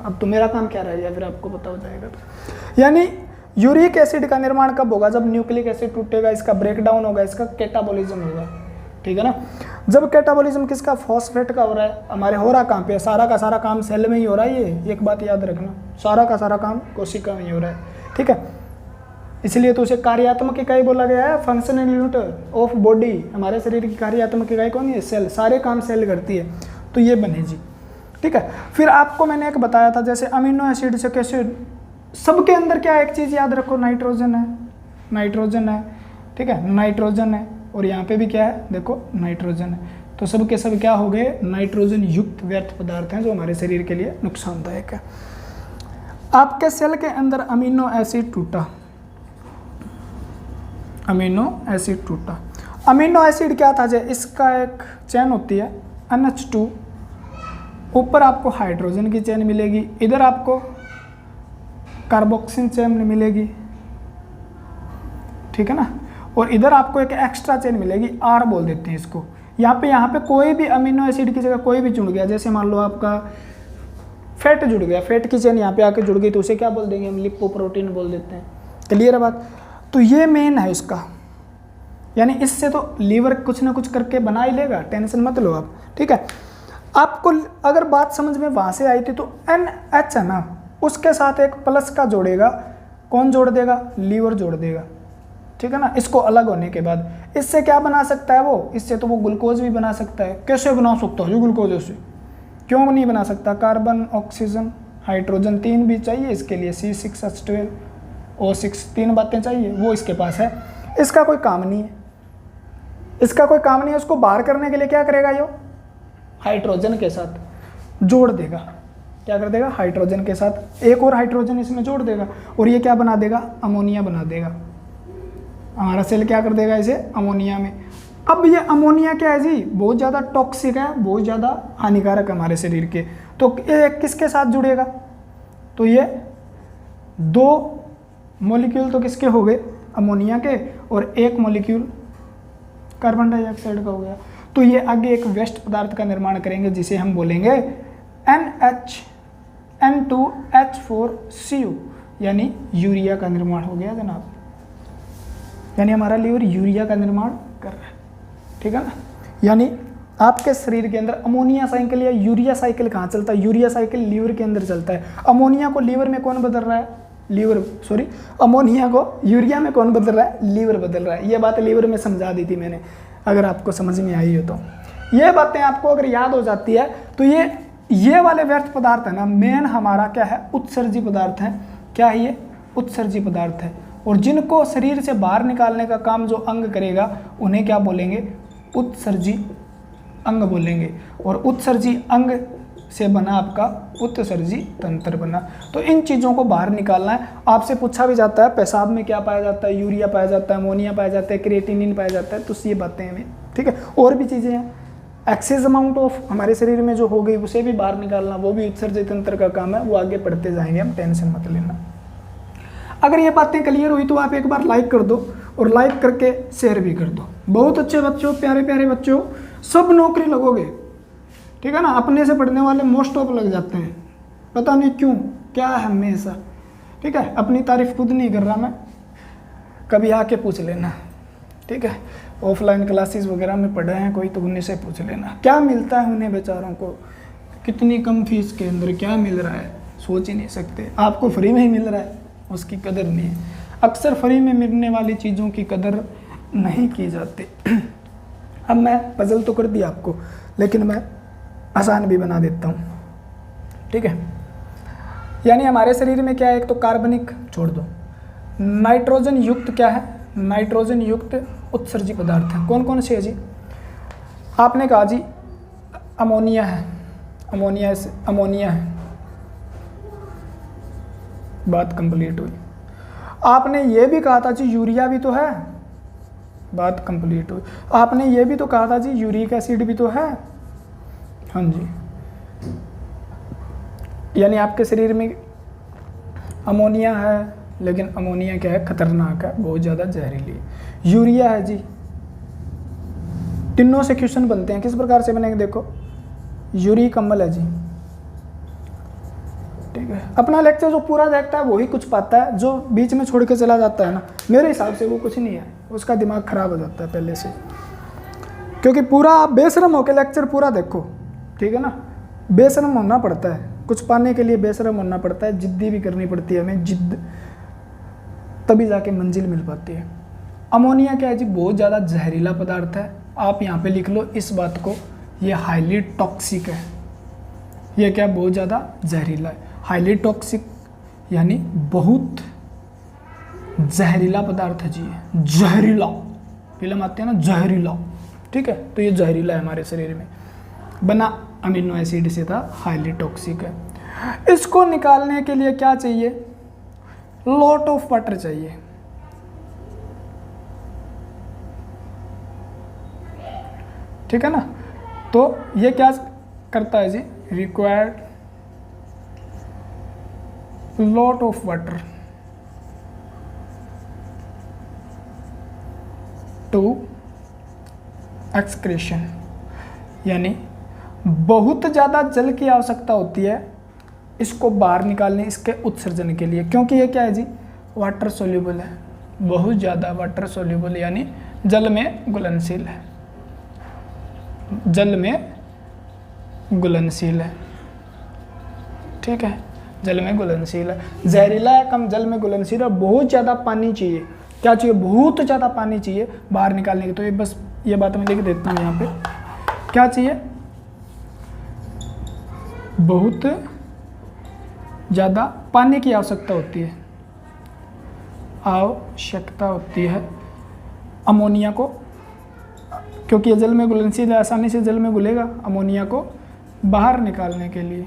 अब तो मेरा काम क्या रह गया, फिर आपको पता हो जाएगा। यानी यूरिक एसिड का निर्माण कब होगा, जब न्यूक्लिक एसिड टूटेगा, इसका ब्रेकडाउन होगा, इसका कैटाबॉलिज्म होगा, ठीक है ना। जब कैटाबॉलिज्म किसका, फॉस्फेट का हो रहा है, हमारे हो रहा कहाँ पे, सारा का सारा काम सेल में ही हो रहा है। ये एक बात याद रखना, सारा का सारा काम कोशिका में ही हो रहा है, ठीक है। इसलिए तो उसे कार्यात्मक इकाई बोला गया है, फंक्शनल यूनिट ऑफ बॉडी। हमारे शरीर की कार्यात्मक इकाई कौन है, सेल, सारे काम सेल करती है। तो ये बने जी, ठीक है। फिर आपको मैंने एक बताया था, जैसे अमीनो एसिड से कैसे, सबके अंदर क्या, एक चीज़ याद रखो, नाइट्रोजन है, नाइट्रोजन है, ठीक है, नाइट्रोजन है, और यहाँ पे भी क्या है, देखो नाइट्रोजन है। तो सब के सब क्या हो गए, नाइट्रोजन युक्त व्यर्थ पदार्थ हैं जो हमारे शरीर के लिए नुकसानदायक है। आपके सेल के अंदर अमीनो एसिड टूटा, अमीनो एसिड टूटा। अमीनो एसिड क्या था, इसका एक चेन होती है NH2, ऊपर आपको हाइड्रोजन की चेन मिलेगी, इधर आपको कार्बोक्सिल चेन मिलेगी, ठीक है ना, और इधर आपको एक एक्स्ट्रा चेन मिलेगी, R बोल देते हैं इसको। यहाँ पे कोई भी अमीनो एसिड की जगह कोई भी जुड़ गया, जैसे मान लो आपका फैट जुड़ गया, फैट की चेन यहाँ पे आके जुड़ गई, तो उसे क्या बोल देंगे हम, लिपोप्रोटीन बोल देते हैं। क्लियर है बात। तो ये मेन है उसका, यानी इससे तो लीवर कुछ ना कुछ करके बना ही लेगा, टेंशन मत लो आप, ठीक है। आपको अगर बात समझ में वहाँ से आई थी, तो NH है ना, उसके साथ एक प्लस का जोड़ेगा, कौन जोड़ देगा? लीवर जोड़ देगा, ठीक है ना। इसको अलग होने के बाद इससे क्या बना सकता है वो? इससे तो वो ग्लूकोज भी बना सकता है। कैसे बना सकता है ग्लूकोज से? क्यों नहीं बना सकता? कार्बन, ऑक्सीजन, हाइड्रोजन 3 भी चाहिए इसके लिए, C6H12 O6 3 बातें चाहिए, वो इसके पास है। इसका कोई काम नहीं है, इसका कोई काम नहीं है। उसको बाहर करने के लिए क्या करेगा? ये हाइड्रोजन के साथ जोड़ देगा। क्या कर देगा? हाइड्रोजन के साथ एक और हाइड्रोजन इसमें जोड़ देगा, और ये क्या बना देगा? अमोनिया बना देगा। हमारा सेल क्या कर देगा? इसे अमोनिया में। अब ये अमोनिया क्या है जी? बहुत ज़्यादा टॉक्सिक है, बहुत ज़्यादा हानिकारक है हमारे शरीर के। तो ये किसके साथ जुड़ेगा? तो ये 2 मॉलिक्यूल तो किसके हो गए? अमोनिया के, और 1 मॉलिक्यूल कार्बन डाइऑक्साइड का हो गया। तो ये आगे एक वेस्ट पदार्थ का निर्माण करेंगे जिसे हम बोलेंगे N2H4Cu, यानी यूरिया का निर्माण हो गया जनाब। यानी हमारा लीवर यूरिया का निर्माण कर रहा है, ठीक है ना। यानी आपके शरीर के अंदर अमोनिया साइकिल या यूरिया साइकिल कहाँ चलता है? यूरिया साइकिल लीवर के अंदर चलता है। अमोनिया को लीवर में कौन बदल रहा है? अमोनिया को यूरिया में कौन बदल रहा है? लीवर बदल रहा है। ये बात लीवर में समझा दी थी मैंने, अगर आपको समझ में आई हो तो। ये बातें आपको अगर याद हो जाती है तो ये वाले व्यर्थ पदार्थ है ना, मेन हमारा क्या है? उत्सर्जी पदार्थ है। क्या है ये? उत्सर्जी पदार्थ है। और जिनको शरीर से बाहर निकालने का काम जो अंग करेगा उन्हें क्या बोलेंगे? उत्सर्जी अंग बोलेंगे। और उत्सर्जी अंग से बना आपका उत्सर्जी तंत्र बना। तो इन चीज़ों को बाहर निकालना है। आपसे पूछा भी जाता है पेशाब में क्या पाया जाता है? यूरिया पाया जाता है, अमोनिया पाया जाता है, क्रिएटिनिन पाया जाता है। तो ये बातें हैं, ठीक है। और भी चीज़ें हैं, एक्सेस अमाउंट ऑफ हमारे शरीर में जो हो गई उसे भी बाहर निकालना, वो भी उत्सर्जी तंत्र का काम है। वो आगे पढ़ते जाएंगे हम, टेंशन मत लेना। अगर ये बातें क्लियर हुई तो आप एक बार लाइक कर दो, और लाइक करके शेयर भी कर दो। बहुत अच्छे बच्चों, प्यारे प्यारे बच्चों, सब नौकरी लगोगे, ठीक है ना। अपने से पढ़ने वाले मोस्ट ऑफ लग जाते हैं, पता नहीं क्यों, क्या है हमेशा, ठीक है। अपनी तारीफ खुद नहीं कर रहा मैं, कभी आके पूछ लेना, ठीक है। ऑफलाइन क्लासेस वगैरह में पढ़े हैं कोई तो उन्हीं से पूछ लेना क्या मिलता है उन्हें बेचारों को, कितनी कम फीस के अंदर क्या मिल रहा है, सोच ही नहीं सकते। आपको फ्री में ही मिल रहा है, उसकी कदर नहीं है। अक्सर फ्री में मिलने वाली चीज़ों की कदर नहीं की जाती। अब मैं पजल तो कर दिया आपको, लेकिन मैं आसान भी बना देता हूँ, ठीक है। यानी हमारे शरीर में क्या है? एक तो कार्बनिक छोड़ दो, नाइट्रोजन युक्त क्या है? नाइट्रोजन युक्त उत्सर्जी पदार्थ है। कौन कौन से है जी? आपने कहा जी अमोनिया है, अमोनिया है, बात कंप्लीट हुई। आपने ये भी कहा था जी यूरिया भी तो है, बात कंप्लीट हुई। आपने ये भी तो कहा था जी यूरिक एसिड भी तो है, हाँ जी। यानी आपके शरीर में अमोनिया है, लेकिन अमोनिया क्या है? खतरनाक है, बहुत ज़्यादा जहरीली। यूरिया है जी। तीनों से क्वेश्चन बनते हैं, किस प्रकार से बनेंगे देखो। यूरिक अम्ल है जी, ठीक है। अपना लेक्चर जो पूरा देखता है वही कुछ पाता है, जो बीच में छोड़ के चला जाता है ना, मेरे हिसाब से वो कुछ नहीं है, उसका दिमाग खराब हो जाता है पहले से। क्योंकि पूरा आप बेशरम होकर लेक्चर पूरा देखो, ठीक है ना। बेशरम होना पड़ता है, कुछ पाने के लिए बेशरम होना पड़ता है, जिद्दी भी करनी पड़ती है हमें, जिद्द, तभी जाके मंजिल मिल पाती है। अमोनिया क्या है जी? बहुत ज़्यादा जहरीला पदार्थ है। आप यहाँ पे लिख लो इस बात को, ये हाईली टॉक्सिक है। ये क्या? बहुत ज़्यादा जहरीला है। हाईली टॉक्सिक यानी बहुत जहरीला पदार्थ है जी, जहरीला, फिल्म आते हैं ना जहरीला, ठीक है। तो ये जहरीला है, हमारे शरीर में बना अमीनो एसिड से था, हाईली टॉक्सिक है। इसको निकालने के लिए क्या चाहिए? लॉट ऑफ वाटर चाहिए, ठीक है ना। तो ये क्या करता है जी? Required lot of water to excretion, यानी बहुत ज़्यादा जल की आवश्यकता होती है इसको बाहर निकालने, इसके उत्सर्जन के लिए। क्योंकि ये क्या है जी? वाटर सोल्यूबल है, बहुत ज़्यादा वाटर सोल्यूबल यानी जल में घुलनशील है, जल में घुलनशील है। ठीक है, जल में घुलनशील है। जहरीला है, कम जल में घुलनशील है, बहुत ज़्यादा पानी चाहिए। क्या चाहिए? बहुत ज़्यादा पानी चाहिए बाहर निकालने की। तो ये बस ये बात मैं लिख देता हूँ यहाँ पे। क्या चाहिए? बहुत ज़्यादा पानी की आवश्यकता होती है, आवश्यकता होती है अमोनिया को, क्योंकि ये जल में घुलनशील है, आसानी से जल में घुलेगा। अमोनिया को बाहर निकालने के लिए,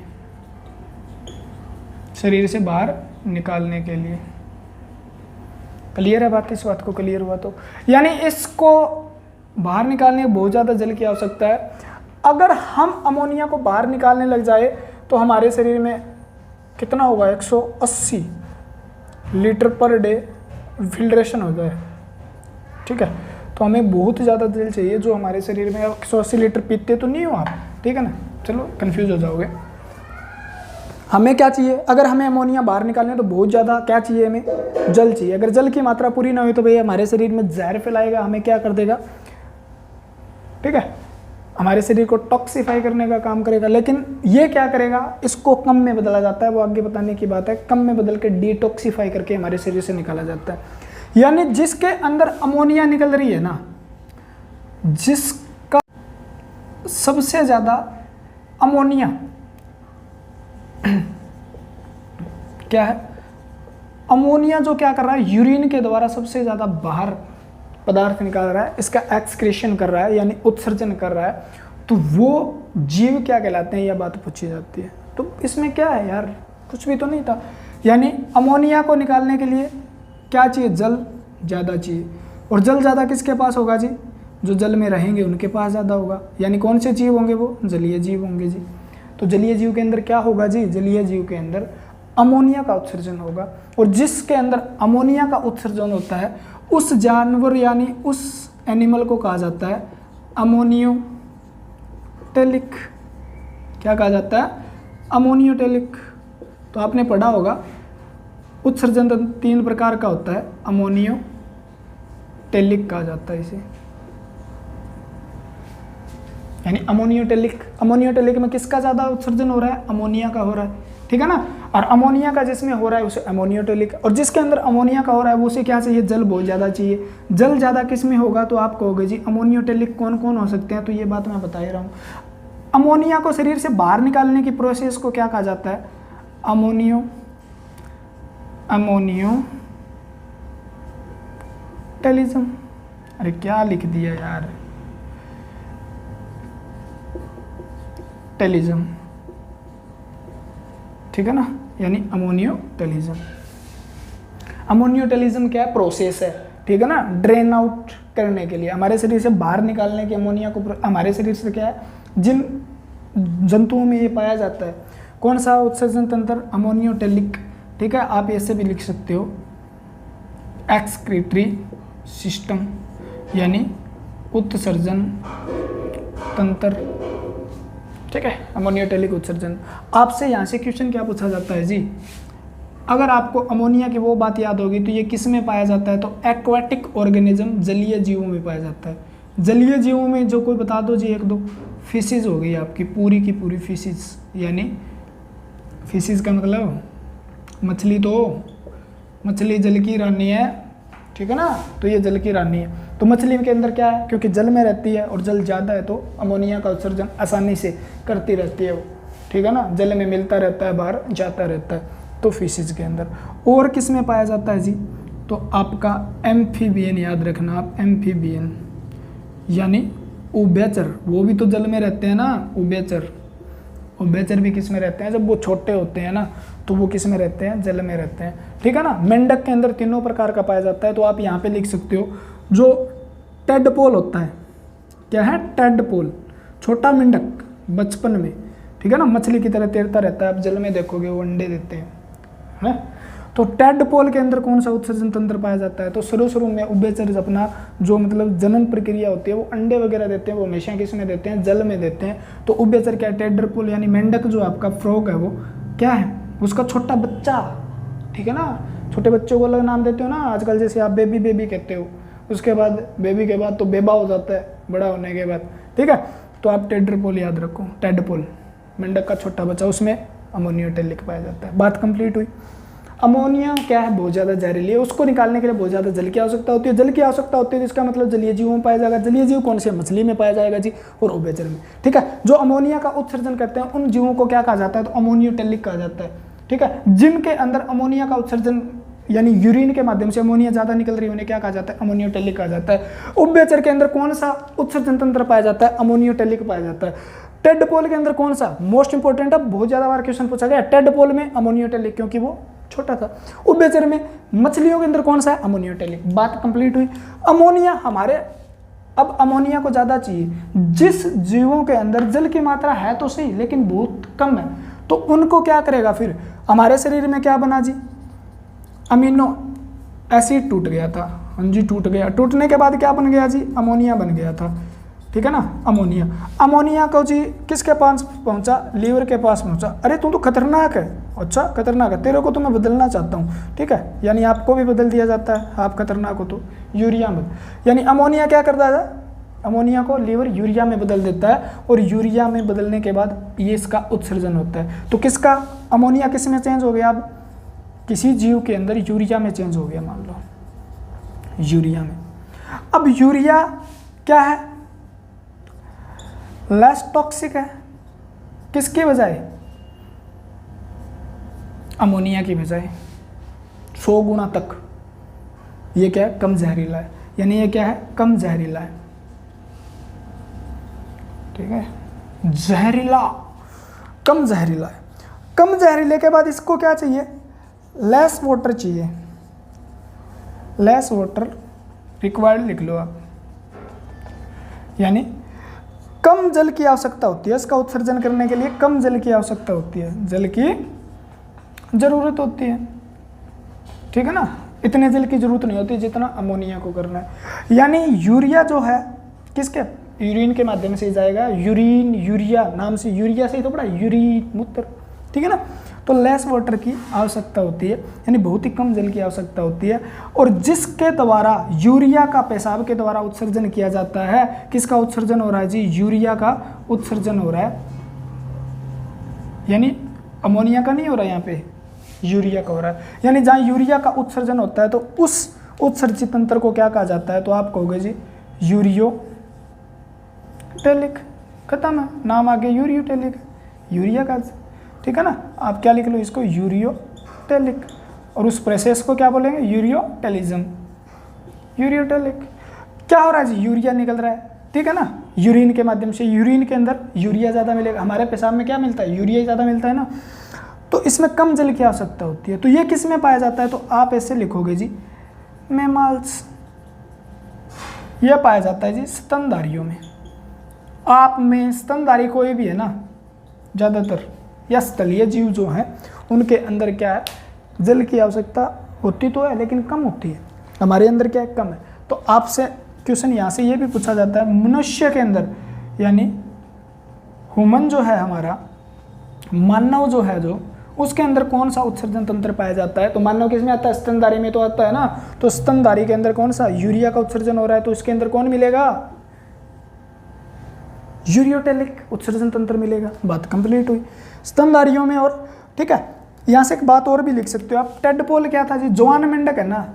शरीर से बाहर निकालने के लिए। क्लियर है बात? इस बात को क्लियर हुआ तो यानी इसको बाहर निकालने में बहुत ज़्यादा जल की आवश्यकता है। अगर हम अमोनिया को बाहर निकालने लग जाए तो हमारे शरीर में कितना होगा? 180 लीटर पर डे फिल्ट्रेशन हो जाए। ठीक है, तो हमें बहुत ज़्यादा जल चाहिए जो हमारे शरीर में। 180 लीटर पीते तो नहीं हो आप, ठीक है ना? चलो कंफ्यूज हो जाओगे। हमें क्या चाहिए? अगर हमें अमोनिया बाहर निकालना है तो बहुत ज़्यादा क्या चाहिए? हमें जल चाहिए। अगर जल की मात्रा पूरी ना हुई तो भैया हमारे शरीर में जहर फैलाएगा, हमें क्या कर देगा? ठीक है, हमारे शरीर को टॉक्सिफाई करने का काम करेगा। लेकिन ये क्या करेगा? इसको कम में बदला जाता है, वो आगे बताने की बात है। कम में बदल के डिटॉक्सिफाई करके हमारे शरीर से निकाला जाता है। यानी जिसके अंदर अमोनिया निकल रही है ना, जिसका सबसे ज़्यादा अमोनिया क्या है? अमोनिया जो क्या कर रहा है? यूरिन के द्वारा सबसे ज़्यादा बाहर पदार्थ निकाल रहा है, इसका एक्सक्रीशन कर रहा है यानी उत्सर्जन कर रहा है। तो वो जीव क्या कहलाते हैं? यह बात पूछी जाती है। तो इसमें क्या है यार? कुछ भी तो नहीं था। यानी अमोनिया को निकालने के लिए क्या चाहिए? जल ज़्यादा चाहिए। और जल ज़्यादा किसके पास होगा जी? जो जल में रहेंगे उनके पास ज़्यादा होगा। यानी कौन से जीव होंगे? वो जलीय जीव होंगे जी। तो जलीय जीव के अंदर क्या होगा जी? जलीय जीव के अंदर अमोनिया का उत्सर्जन होगा। और जिसके अंदर अमोनिया का उत्सर्जन होता है उस जानवर यानी उस एनिमल को कहा जाता है अमोनियोटेलिक। क्या कहा जाता है? अमोनियोटेलिक। तो आपने पढ़ा होगा उत्सर्जन 3 प्रकार का होता है, अमोनियोटेलिक कहा जाता है इसे। यानी अमोनियोटेलिक, अमोनियोटेलिक में किसका ज़्यादा उत्सर्जन हो रहा है? अमोनिया का हो रहा है, ठीक है ना? और अमोनिया का जिसमें हो रहा है उसे अमोनियोटेलिक। और जिसके अंदर अमोनिया का हो रहा है वो उसे क्या चाहिए? जल बहुत ज़्यादा चाहिए। जल ज़्यादा किस में होगा? तो आप कहोगे जी अमोनियोटेलिक कौन कौन हो सकते हैं? तो ये बात मैं बता ही रहा हूँ। अमोनिया को शरीर से बाहर निकालने की प्रोसेस को क्या कहा जाता है? अमोनियोटेलिज्म। अरे क्या लिख दिया यार? टेलिज्म, ठीक है ना? यानी अमोनियोटेलिज्म। अमोनियोटेलिज्म क्या है? प्रोसेस है, ठीक है ना? ड्रेन आउट करने के लिए, हमारे शरीर से बाहर निकालने की अमोनिया को। हमारे शरीर से क्या है? जिन जंतुओं में ये पाया जाता है। कौन सा उत्सर्जन तंत्र? अमोनियोटेलिक, ठीक है? आप ऐसे भी लिख सकते हो एक्सक्रीटरी सिस्टम यानी उत्सर्जन तंत्र, ठीक है? अमोनियोटेलिक उत्सर्जन। आपसे यहाँ से क्वेश्चन क्या पूछा जाता है जी? अगर आपको अमोनिया की वो बात याद होगी तो ये किस में पाया जाता है? तो एक्वाटिक ऑर्गेनिज्म, जलीय जीवों में पाया जाता है। जलीय जीवों में जो कोई बता दो जी, 1-2। फिशिज हो गई आपकी पूरी की पूरी फिशिज। यानी फिशिज का मतलब मछली, तो मछली जल की रानी है, ठीक है ना? तो ये जल की रानी है। तो मछली के अंदर क्या है? क्योंकि जल में रहती है और जल ज़्यादा है तो अमोनिया का उत्सर्जन आसानी से करती रहती है वो, ठीक है ना? जल में मिलता रहता है, बाहर जाता रहता है। तो फिशिज के अंदर। और किस में पाया जाता है जी? तो आपका एम्फीबियन, याद रखना आप, एम्फीबियन यानी उभयचर। वो भी तो जल में रहते हैं ना, उभयचर। उभयचर भी किस में रहते हैं? जब वो छोटे होते हैं ना तो वो किस में रहते हैं? जल में रहते हैं, ठीक है ना? मेंढक के अंदर 3 प्रकार का पाया जाता है। तो आप यहाँ पे लिख सकते हो जो टेडपोल होता है। क्या है? टेडपोल, छोटा मेंढक बचपन में, ठीक है ना? मछली की तरह तैरता रहता है। आप जल में देखोगे वो अंडे देते हैं, है? तो टेडपोल के अंदर कौन सा उत्सर्जन तंत्र पाया जाता है? तो शुरू में उभयचर अपना जो मतलब जनन प्रक्रिया होती है वो अंडे वगैरह देते हैं, वो हमेशा किस में देते हैं? जल में देते हैं। तो उभयचर क्या है? टेडपोल यानी मेंढक जो आपका फ्रॉग है वो क्या है? उसका छोटा बच्चा, ठीक है ना? छोटे बच्चों को अलग नाम देते हो ना आजकल, जैसे आप बेबी बेबी कहते हो, उसके बाद बेबी के बाद तो बेबा हो जाता है बड़ा होने के बाद, ठीक है। तो आप टेट्रापोल याद रखो, टेडपोल मेंढक का छोटा बच्चा, उसमें अमोनियो टेलिक पाया जाता है। बात कंप्लीट हुई। अमोनिया क्या है, बहुत ज़्यादा जहरीली है, उसको निकालने के लिए बहुत ज़्यादा जल की आवश्यकता होती है। जल की आवश्यकता होती है तो इसका मतलब जलीय जीवों में पाया जाएगा। जलीय जीव कौन से, मछली में पाया जाएगा जी, और उभयचर में, ठीक है। जो अमोनिया का उत्सर्जन करते हैं उन जीवों को क्या कहा जाता है, तो अमोनियोटेलिक कहा जाता है, ठीक है। जिनके अंदर अमोनिया का उत्सर्जन यानी यूरिन के माध्यम से अमोनिया ज़्यादा निकल रही है उन्हें क्या कहा जाता है, अमोनियोटेलिक कहा जाता है। उभयचर के अंदर कौन सा उत्सर्जन तंत्र पाया जाता है, अमोनियोटेलिक पाया जाता है। टेडपोल के अंदर कौन सा, मोस्ट इंपोर्टेंट है, बहुत ज़्यादा बार क्वेश्चन पूछा गया, टेडपोल में अमोनियोटेलिक क्योंकि वो छोटा था। उभयचर में मछलियों के अंदर कौन सा है, अमोनियोटेलिक। बात कंप्लीट हुई। अमोनिया हमारे, अब अमोनिया को ज़्यादा चाहिए, जिस जीवों के अंदर जल की मात्रा है तो सही लेकिन बहुत कम है, तो उनको क्या करेगा फिर, हमारे शरीर में क्या बना जी, अमीनो एसिड टूट गया था, हाँ जी टूट गया, टूटने के बाद क्या बन गया जी, अमोनिया बन गया था, ठीक है ना। अमोनिया, अमोनिया को जी किसके पास पहुंचा, लीवर के पास पहुंचा। अरे तू तो खतरनाक है, अच्छा खतरनाक है, तेरे को तो मैं बदलना चाहता हूँ, ठीक है, यानी आपको भी बदल दिया जाता है, आप खतरनाक हो तो यूरिया में, यानी अमोनिया क्या करता है, अमोनिया को लीवर यूरिया में बदल देता है, और यूरिया में बदलने के बाद ये इसका उत्सर्जन होता है। तो किसका, अमोनिया किस में चेंज हो गया, अब किसी जीव के अंदर यूरिया में चेंज हो गया, मान लो यूरिया में। अब यूरिया क्या है, लेस टॉक्सिक है, किसके बजाय, अमोनिया की बजाय 100 गुना तक। ये क्या है, कम जहरीला है, यानी ये क्या है, कम जहरीला है, ठीक है, जहरीला, कम जहरीला है। कम जहरीले के बाद इसको क्या चाहिए, लेस वाटर चाहिए, लेस वाटर रिक्वायर्ड लिख लो आप, यानी कम जल की आवश्यकता होती है इसका उत्सर्जन करने के लिए, कम जल की आवश्यकता होती है, जल की जरूरत होती है, ठीक है ना। इतने जल की जरूरत नहीं होती जितना अमोनिया को करना है। यानी यूरिया जो है किसके, यूरिन के माध्यम से जाएगा, यूरिन, यूरिया नाम से, यूरिया से ही तो पड़ा, यूरिन मूत्र, ठीक है ना। तो लेस वाटर की आवश्यकता होती है, यानी बहुत ही कम जल की आवश्यकता होती है। और जिसके द्वारा यूरिया का पेशाब के द्वारा उत्सर्जन किया जाता है, किसका उत्सर्जन हो रहा है जी, यूरिया का उत्सर्जन हो रहा है, यानी अमोनिया का नहीं हो रहा है, यहाँ पे यूरिया का हो रहा है। यानी जहाँ यूरिया का उत्सर्जन होता है तो उस उत्सर्जित तंत्र को क्या कहा जाता है, तो आप कहोगे जी यूरियोटेलिक, खत्म है, नाम आगे यूरियोटेलिक, यूरिया का, ठीक है ना। आप क्या लिख लो इसको, यूरियोटेलिक, और उस प्रोसेस को क्या बोलेंगे, यूरियोटेलिज्म, यूरियोटेलिक। क्या हो रहा है जी, यूरिया निकल रहा है, ठीक है ना, यूरिन के माध्यम से, यूरिन के अंदर यूरिया ज़्यादा मिलेगा, हमारे पेशाब में क्या मिलता है, यूरिया ज़्यादा मिलता है ना, तो इसमें कम जल की आवश्यकता होती है। तो ये किस में पाया जाता है, तो आप ऐसे लिखोगे जी, मैमल्स, यह पाया जाता है जी स्तनधारियों में। आप में स्तनधारी कोई भी है ना, ज़्यादातर या स्थलीय जीव जो हैं उनके अंदर क्या है, जल की आवश्यकता होती तो है लेकिन कम होती है, हमारे अंदर क्या है, कम है। तो आपसे क्वेश्चन यहाँ से ये भी पूछा जाता है, मनुष्य के अंदर यानी ह्यूमन जो है हमारा, मानव जो है, जो उसके अंदर कौन सा उत्सर्जन तंत्र पाया जाता है, तो मानव किस में आता है, स्तनधारी में तो आता है ना। तो स्तनधारी के अंदर कौन सा, यूरिया का उत्सर्जन हो रहा है, तो इसके अंदर कौन मिलेगा, यूरियोटेलिक उत्सर्जन तंत्र मिलेगा। बात कंप्लीट हुई स्तनधारियों में। और ठीक है, यहाँ से एक बात और भी लिख सकते हो आप, टेडपोल क्या था जी, जवान मेंढक है ना,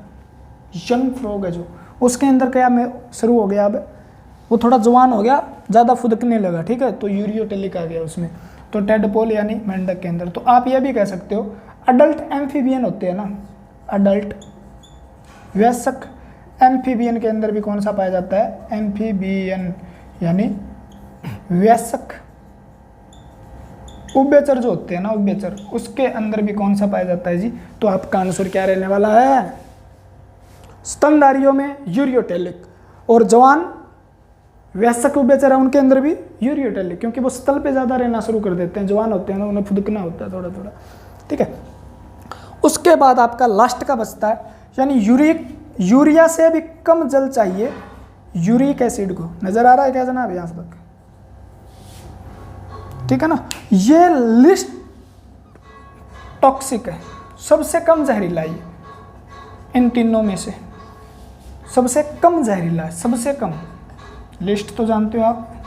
यंग फ्रॉग है जो, उसके अंदर क्या में शुरू हो गया, अब वो थोड़ा जवान हो गया, ज़्यादा फुदकने लगा, ठीक है, तो यूरियोटेलिक आ गया उसमें। तो टेडपोल यानी मेंढक के अंदर। तो आप यह भी कह सकते हो अडल्ट एम्फीबियन होते हैं ना, अडल्ट वयस्क एम्फीबियन के अंदर भी कौन सा पाया जाता है, एम्फीबियन यानी वयस्क। उभयचर जो होते हैं ना, उभयचर, उसके अंदर भी कौन सा पाया जाता है जी, तो आपका आंसर क्या रहने वाला है, स्तनधारियों में यूरियोटेलिक, और जवान वयस्क उभयचर है उनके अंदर भी यूरियोटेलिक, क्योंकि वो स्थल पे ज़्यादा रहना शुरू कर देते हैं, जवान होते हैं ना, उन्हें फुदकना होता है थोड़ा थोड़ा, ठीक है। उसके बाद आपका लास्ट का बचता है, यानी यूरिया से भी कम जल चाहिए यूरिक एसिड को। नजर आ रहा है क्या जनाब यहाँ तक, ठीक है ना। ये लिस्ट टॉक्सिक है, सबसे कम जहरीला है, इन तीनों में से सबसे कम जहरीला है, सबसे कम, लिस्ट तो जानते हो आप,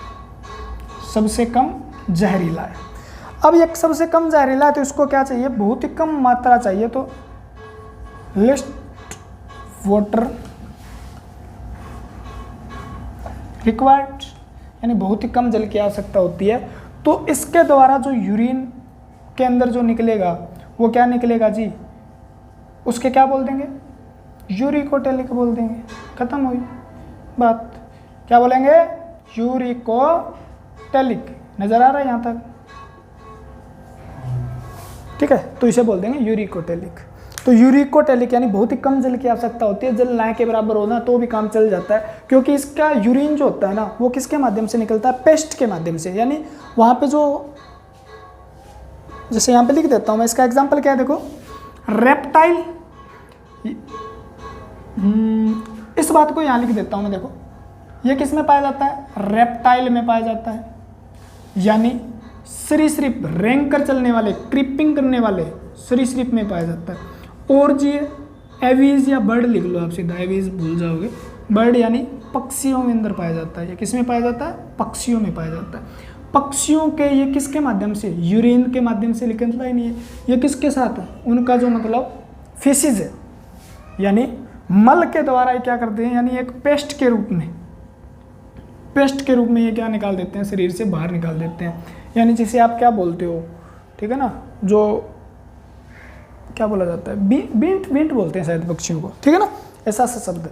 सबसे कम जहरीला है। अब ये सबसे कम जहरीला है तो इसको क्या चाहिए, बहुत ही कम मात्रा चाहिए, तो लिस्ट वाटर रिक्वायर्ड, यानी बहुत ही कम जल की आवश्यकता होती है। तो इसके द्वारा जो यूरिन के अंदर जो निकलेगा वो क्या निकलेगा जी, उसके क्या बोल देंगे, यूरिकोटेलिक बोल देंगे, खत्म हुई बात। क्या बोलेंगे, यूरिकोटेलिक। नजर आ रहा है यहाँ तक, ठीक है, तो इसे बोल देंगे यूरिकोटेलिक। तो यूरिकोटेलिक यानी बहुत ही कम जल की आवश्यकता होती है, जल ना के बराबर होना तो भी काम चल जाता है, क्योंकि इसका यूरिन जो होता है ना वो किसके माध्यम से निकलता है, पेस्ट के माध्यम से। यानी वहाँ पे जो, जैसे यहाँ पे लिख देता हूँ मैं, इसका एग्जांपल क्या है देखो, रेप्टाइल, इस बात को यहाँ लिख देता हूँ मैं, देखो ये किस में पाया जाता है, रेप्टाइल में पाया जाता है, यानी सरीसृप, रेंग कर चलने वाले, क्रीपिंग करने वाले सरीसृप में पाया जाता है। और जी एवीज या बर्ड लिख लो आप सीधा, एवीज भूल जाओगे, बर्ड यानी पक्षियों में अंदर पाया जाता है। ये किस में पाया जाता है, पक्षियों में पाया जाता है। पक्षियों के ये किसके माध्यम से, यूरिन के माध्यम से निकलता ही नहीं है, ये किसके साथ है, उनका जो मतलब फेसिस है, यानी मल के द्वारा ये क्या करते हैं, यानी एक पेस्ट के रूप में, पेस्ट के रूप में ये क्या निकाल देते हैं, शरीर से बाहर निकाल देते हैं। यानी जिसे आप क्या बोलते हो, ठीक है ना, जो क्या बोला जाता है, बींट बींट बोलते हैं शायद पक्षियों को, ठीक है ना, ऐसा सा शब्द।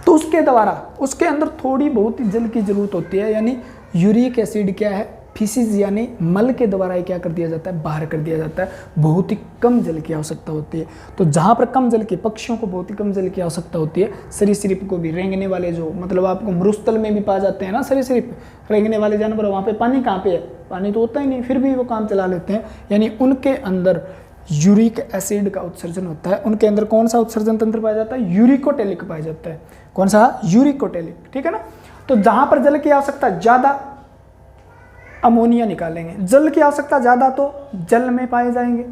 तो उसके द्वारा उसके अंदर थोड़ी बहुत ही जल की जरूरत होती है, यानी यूरिक एसिड क्या है, फीसिस यानी मल के द्वारा क्या कर दिया जाता है, बाहर कर दिया जाता है। बहुत ही कम जल की आवश्यकता होती है। तो जहाँ पर कम जल की, पक्षियों को बहुत ही कम जल की आवश्यकता होती है, सरीसृप को भी, रेंगने वाले जो मतलब आपको मरुस्थल में भी पाए जाते हैं ना सरीसृप, रेंगने वाले जानवर, वहाँ पे पानी कहाँ पे है, पानी तो होता ही नहीं, फिर भी वो काम चला लेते हैं। यानी उनके अंदर यूरिक एसिड का उत्सर्जन होता है। उनके अंदर कौन सा उत्सर्जन तंत्र पाया जाता है, यूरिकोटेलिक पाया जाता है। कौन सा, यूरिकोटेलिक, ठीक है ना। तो जहाँ पर जल की आवश्यकता ज़्यादा, अमोनिया निकालेंगे, जल की आवश्यकता ज़्यादा तो जल में पाए जाएंगे,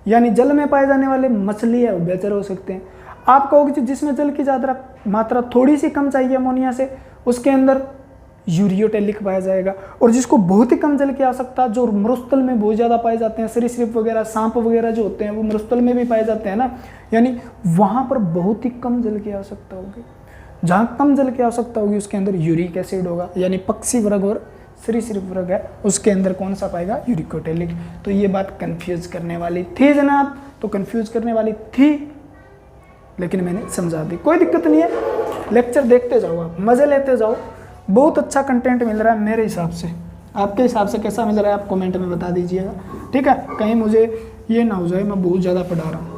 यानी जल में पाए जाने वाले मछली है उभयचर हो सकते हैं। आप कहोगे जिसमें जल की ज़्यादा मात्रा थोड़ी सी कम चाहिए अमोनिया से, उसके अंदर यूरियोटेलिक पाया जाएगा। और जिसको बहुत ही कम जल की आवश्यकता, जो मरुस्थल में बहुत ज़्यादा पाए जाते हैं, सरीसृप वगैरह, सांप वगैरह जो होते हैं वो मरुस्थल में भी पाए जाते हैं ना, यानी वहाँ पर बहुत ही कम जल की आवश्यकता होगी। जहाँ कम जल की आवश्यकता होगी उसके अंदर यूरिक एसिड होगा, यानी पक्षी वर्ग और सरीसृप वर्ग है उसके अंदर कौन सा पाएगा, यूरिकोटेलिक। तो ये बात कंफ्यूज करने वाली थी जनाब, तो कंफ्यूज करने वाली थी, लेकिन मैंने समझा दी, कोई दिक्कत नहीं है। लेक्चर देखते जाओ आप, मज़े लेते जाओ, बहुत अच्छा कंटेंट मिल रहा है मेरे हिसाब से। आपके हिसाब से कैसा मिल रहा है आप कमेंट में बता दीजिएगा, ठीक है। कहीं मुझे ये ना हो जाए मैं बहुत ज़्यादा पढ़ा रहा हूँ।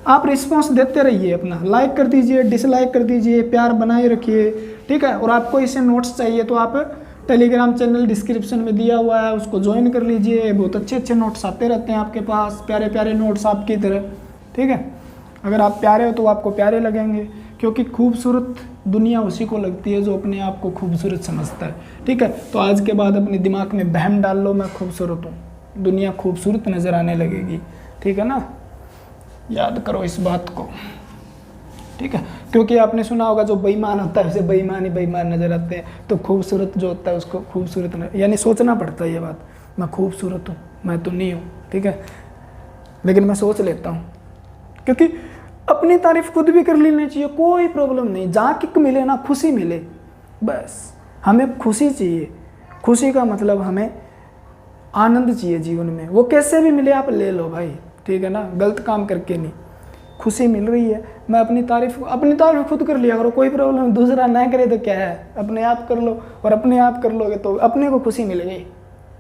आप रिस्पॉन्स देते रहिए, अपना लाइक कर दीजिए, डिसलाइक कर दीजिए, प्यार बनाए रखिए, ठीक है। और आपको इसे नोट्स चाहिए तो आप टेलीग्राम चैनल डिस्क्रिप्शन में दिया हुआ है, उसको ज्वाइन कर लीजिए। बहुत अच्छे अच्छे नोट्स आते रहते हैं आपके पास, प्यारे प्यारे नोट्स आपकी तरह, ठीक है। अगर आप प्यारे हो तो आपको प्यारे लगेंगे, क्योंकि खूबसूरत दुनिया उसी को लगती है जो अपने आप को खूबसूरत समझता है, ठीक है। तो आज के बाद अपने दिमाग में बहम डाल लो, मैं खूबसूरत हूँ, दुनिया खूबसूरत नज़र आने लगेगी, ठीक है ना। याद करो इस बात को, ठीक है। क्योंकि आपने सुना होगा जो बेईमान होता है उसे बेईमान ही बेईमान नज़र आते हैं, तो खूबसूरत जो होता है उसको खूबसूरत, यानी सोचना पड़ता है ये बात, मैं खूबसूरत हूँ, मैं तो नहीं हूँ, ठीक है, लेकिन मैं सोच लेता हूँ। क्योंकि अपनी तारीफ खुद भी कर लेनी चाहिए, कोई प्रॉब्लम नहीं। जहाँ किक मिले ना, खुशी मिले, बस हमें खुशी चाहिए। खुशी का मतलब हमें आनंद चाहिए जीवन में, वो कैसे भी मिले आप ले लो भाई, ठीक है ना, गलत काम करके नहीं। खुशी मिल रही है, मैं अपनी तारीफ खुद कर लिया करो, कोई प्रॉब्लम नहीं। दूसरा ना करे तो क्या है, अपने आप कर लो, और अपने आप कर लोगे तो अपने को खुशी मिलेगी।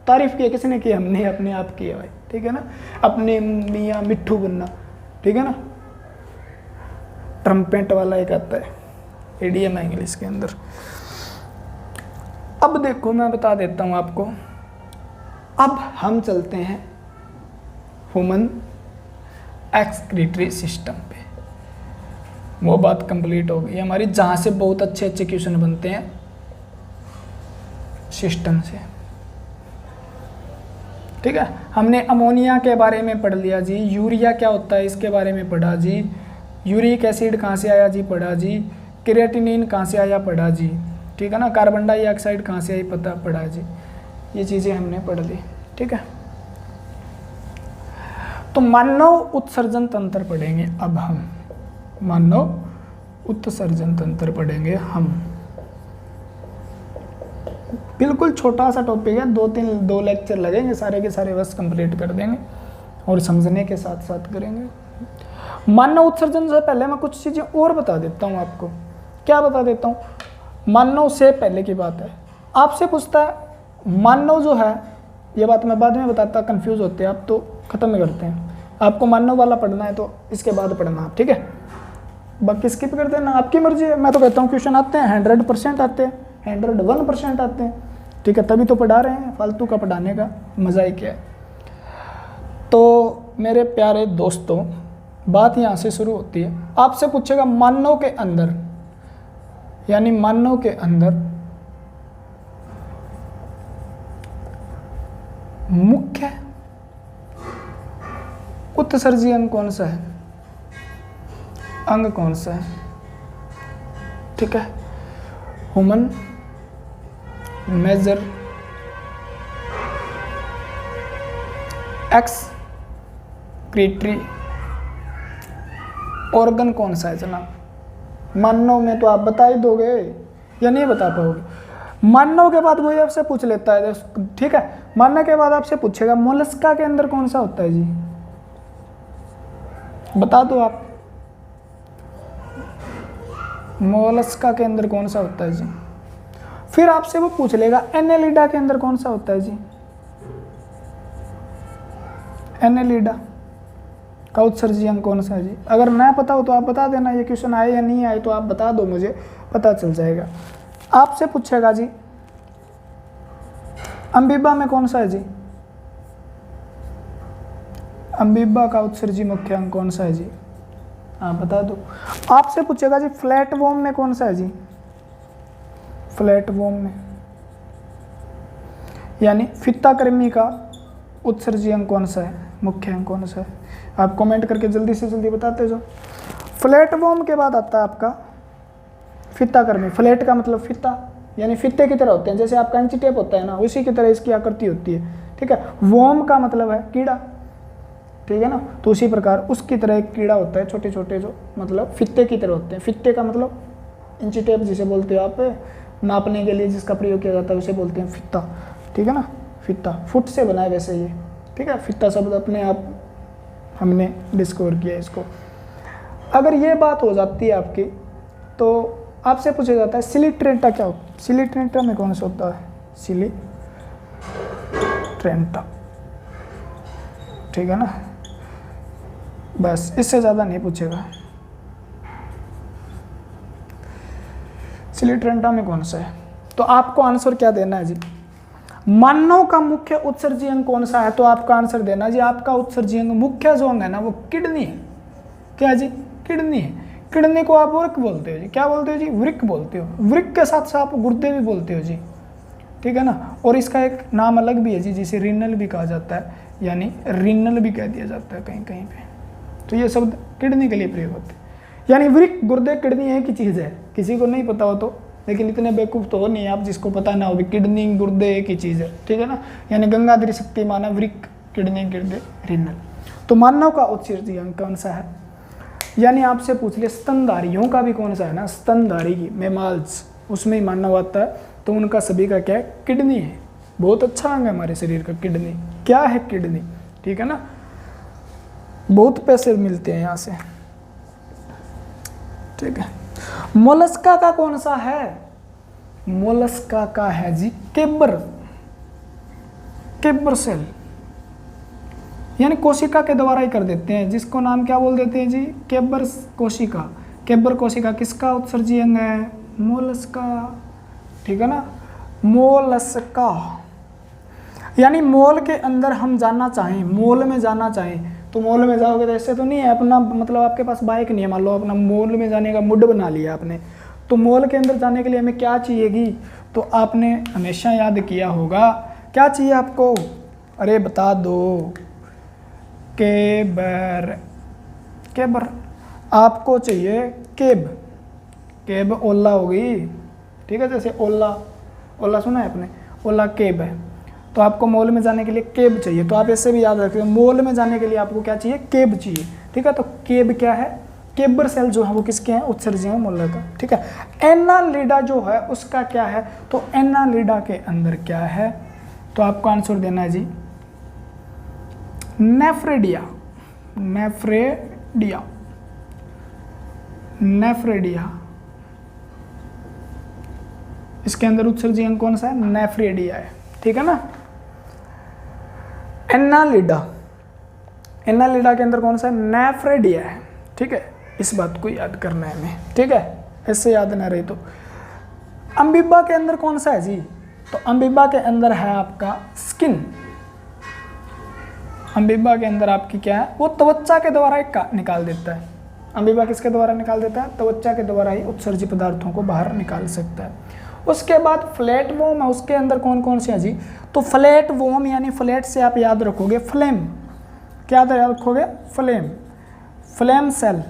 तारीफ की किसने की, हमने अपने आप की है भाई, ठीक है ना। अपने मियाँ मिट्ठू बनना, ठीक है ना, ट्रम्पेट वाला एक आता है, एडीएम है इंग्लिश के अंदर। अब देखो मैं बता देता हूँ आपको, अब हम चलते हैं ह्यूमन एक्सक्रीटरी सिस्टम पे। वो बात कंप्लीट हो गई हमारी, जहाँ से बहुत अच्छे अच्छे क्वेश्चन बनते हैं सिस्टम से, ठीक है। हमने अमोनिया के बारे में पढ़ लिया जी, यूरिया क्या होता है इसके बारे में पढ़ा जी, यूरिक एसिड कहाँ से आया जी, पढ़ा जी। क्रिएटिनिन कहाँ से आया, पढ़ा जी। ठीक है ना। कार्बन डाइऑक्साइड कहाँ से आई, पता, पढ़ा जी। ये चीज़ें हमने पढ़ ली। ठीक है। तो मानव उत्सर्जन तंत्र पढ़ेंगे अब हम, मानव उत्सर्जन तंत्र पढ़ेंगे हम। बिल्कुल छोटा सा टॉपिक है, 2 लेक्चर लगेंगे, सारे के सारे बस कंप्लीट कर देंगे और समझने के साथ साथ करेंगे। मानव उत्सर्जन से पहले मैं कुछ चीज़ें और बता देता हूँ आपको। क्या बता देता हूँ? मानव से पहले की बात है, आपसे पूछता है मानव जो है, ये बात मैं बाद में बताता, कंफ्यूज होते हैं आप तो ख़त्म करते हैं। आपको मानव वाला पढ़ना है तो इसके बाद पढ़ना आप, ठीक है। बाकी स्किप कर देना, आपकी मर्जी है। मैं तो कहता हूँ क्वेश्चन आते हैं 100% आते हैं, 101% आते हैं, ठीक है, तभी तो पढ़ा रहे हैं। फालतू का पढ़ाने का मज़ा ही क्या है। तो मेरे प्यारे दोस्तों, बात यहाँ से शुरू होती है। आपसे पूछेगा मानव के अंदर, यानी मानव के अंदर मुख्य उत्सर्जी अंग कौन सा है, अंग कौन सा है, ठीक है। ह्यूमन मेजर एक्सक्रीटरी ऑर्गन कौन सा है जनाब? मानव में तो आप बता ही दोगे या नहीं बता पाओगे। मानव के बाद वही आपसे पूछ लेता है, ठीक है। मानव के बाद आपसे पूछेगा मोलस्का के अंदर कौन सा होता है जी, बता दो आप। मोलस्का के अंदर कौन सा होता है जी। फिर आपसे वो पूछ लेगा एनेलिडा के अंदर कौन सा होता है जी। एनेलिडा का उत्सर्जी अंग कौन सा है जी। अगर मैं पता हो तो आप बता देना, ये क्वेश्चन आए या नहीं आए तो आप बता दो, मुझे पता चल जाएगा। आपसे पूछेगा जी अम्बीबा में कौन सा है जी, अम्बीबा का उत्सर्जी मुख्य अंग कौन सा है जी, आप बता दो। आपसे पूछेगा जी फ्लैट वॉर्म में कौन सा है जी, फ्लैट वॉर्म में, यानी फित्ताकृमि का उत्सर्जी अंग कौन सा है, मुख्य अंग कौन सा है। आप कमेंट करके जल्दी से जल्दी बताते जाओ। फ्लैट वॉर्म के बाद आता है आपका फित्ताकृमि। फ्लैट का मतलब फित्ता, यानी फित्ते की तरह होते हैं, जैसे आपका इंची टेप होता है ना, उसी की तरह इसकी आकृति होती है, ठीक है। वॉर्म का मतलब है कीड़ा, ठीक है ना। तो उसी प्रकार उसकी तरह एक कीड़ा होता है, छोटे छोटे जो मतलब फित्ते की तरह होते हैं। फित्ते का मतलब इंची टेप जिसे बोलते हो आप, नापने के लिए जिसका प्रयोग किया जाता है उसे बोलते हैं फित्ता, ठीक है ना। फित्ता फुट से बना है वैसे ये, ठीक है। फित्ता शब्द अपने आप हमने डिस्कवर किया इसको। अगर ये बात हो जाती है आपकी तो आपसे पूछा जाता है सिलिट्रेंटा क्या होता है। सिलिट्रेंटा में कौन सा होता है, सिलिट्रेंटा, ठीक है ना। बस इससे ज़्यादा नहीं पूछेगा। सिलिट्रेंटा में कौन सा है, तो आपको आंसर क्या देना है जी। मानव का मुख्य उत्सर्जी अंग कौन सा है, तो आपका आंसर देना जी आपका उत्सर्जी अंग, मुख्य जो अंग है ना वो किडनी है। क्या जी, किडनी है। किडनी को आप वृक्क बोलते हो जी, क्या बोलते हो जी, वृक्क बोलते हो। वृक्क के साथ साथ आप गुर्दे भी बोलते हो जी, ठीक है ना। और इसका एक नाम अलग भी है जी, जिसे रीनल भी कहा जाता है, यानी रीनल भी कह दिया जाता है कहीं कहीं पे। तो ये शब्द किडनी के लिए प्रयोग होते हैं। यानी वृक्क, गुर्दे, किडनी एक ही चीज़ है। किसी को नहीं पता हो तो, लेकिन इतने बेवकूफ़ तो हो नहीं आप जिसको पता ना हो भी किडनी गुर्दे एक ही चीज़ है, ठीक है ना। यानी गंगाधरी शक्तिमान है, वृक्क, किडनी, गुर्दे, रीनल। तो मानव का उत्सर्जी अंग कौन सा है, यानी आपसे पूछ लिया स्तनधारियों का भी कौन सा है ना, स्तनधारी की मेमाल्स, उसमें ही मानव आता है। तो उनका सभी का क्या है, किडनी है। बहुत अच्छा अंग है हमारे शरीर का किडनी। क्या है किडनी, ठीक है ना। बहुत पैसे मिलते हैं यहाँ से, ठीक है। मोलस्का का कौन सा है, मोलस्का का है जी केबर, केबर सेल, यानी कोशिका के द्वारा ही कर देते हैं, जिसको नाम क्या बोल देते हैं जी, केबर कोशिका। केबर कोशिका किसका उत्सर्जी अंग है, मोलस्का, ठीक है ना। मोलस्का, यानी मोल के अंदर हम जाना चाहें, मोल में जाना चाहें तो मोल में जाओगे तो ऐसे तो नहीं है अपना, मतलब आपके पास बाइक नहीं है, मान लो अपना मोल में जाने का मूड बना लिया आपने, तो मोल के अंदर जाने के लिए हमें क्या चाहिएगी, तो आपने हमेशा याद किया होगा क्या चाहिए आपको, अरे बता दो, केबर, केबर, आपको चाहिए केब, केब ओला हो गई, ठीक है, जैसे ओला, ओला सुना है आपने, ओला केब है, तो आपको मॉल में जाने के लिए केब चाहिए, तो आप ऐसे भी याद रखिए मॉल में जाने के लिए आपको क्या चाहिए, केब चाहिए, ठीक है। तो केब क्या है, केबर सेल जो है वो किसके हैं, उत्सर्जी है मोलर का, ठीक है। एनालिडा जो है उसका क्या है, तो एनालिडा के अंदर क्या है, तो आपको आंसर देना है जी नेफ्रेडिया, नेफ्रेडिया, नेफ्रेडिया, इसके अंदर उत्सर्जी अंग कौन सा है, नेफ्रेडिया है, ठीक है ना। एनालिडा, एनालिडा के अंदर कौन सा है, नेफ्रेडिया है, ठीक है, इस बात को याद करना है हमें, ठीक है, ऐसे याद ना रहे तो। अम्बिबा के अंदर कौन सा है जी, तो अम्बिबा के अंदर है आपका स्किन, अम्बिबा के अंदर आपकी क्या है, वो त्वचा के द्वारा एक निकाल देता है, अम्बिबा किसके द्वारा निकाल देता है, त्वचा के द्वारा ही उत्सर्जी पदार्थों को बाहर निकाल सकता है। उसके बाद फ्लैट वोम है, उसके अंदर कौन कौन से हैं जी, तो फ्लैट वोम यानी फ्लैट से आप याद रखोगे फ्लेम, क्या याद रखोगे, फ्लेम, फ्लेम सेल,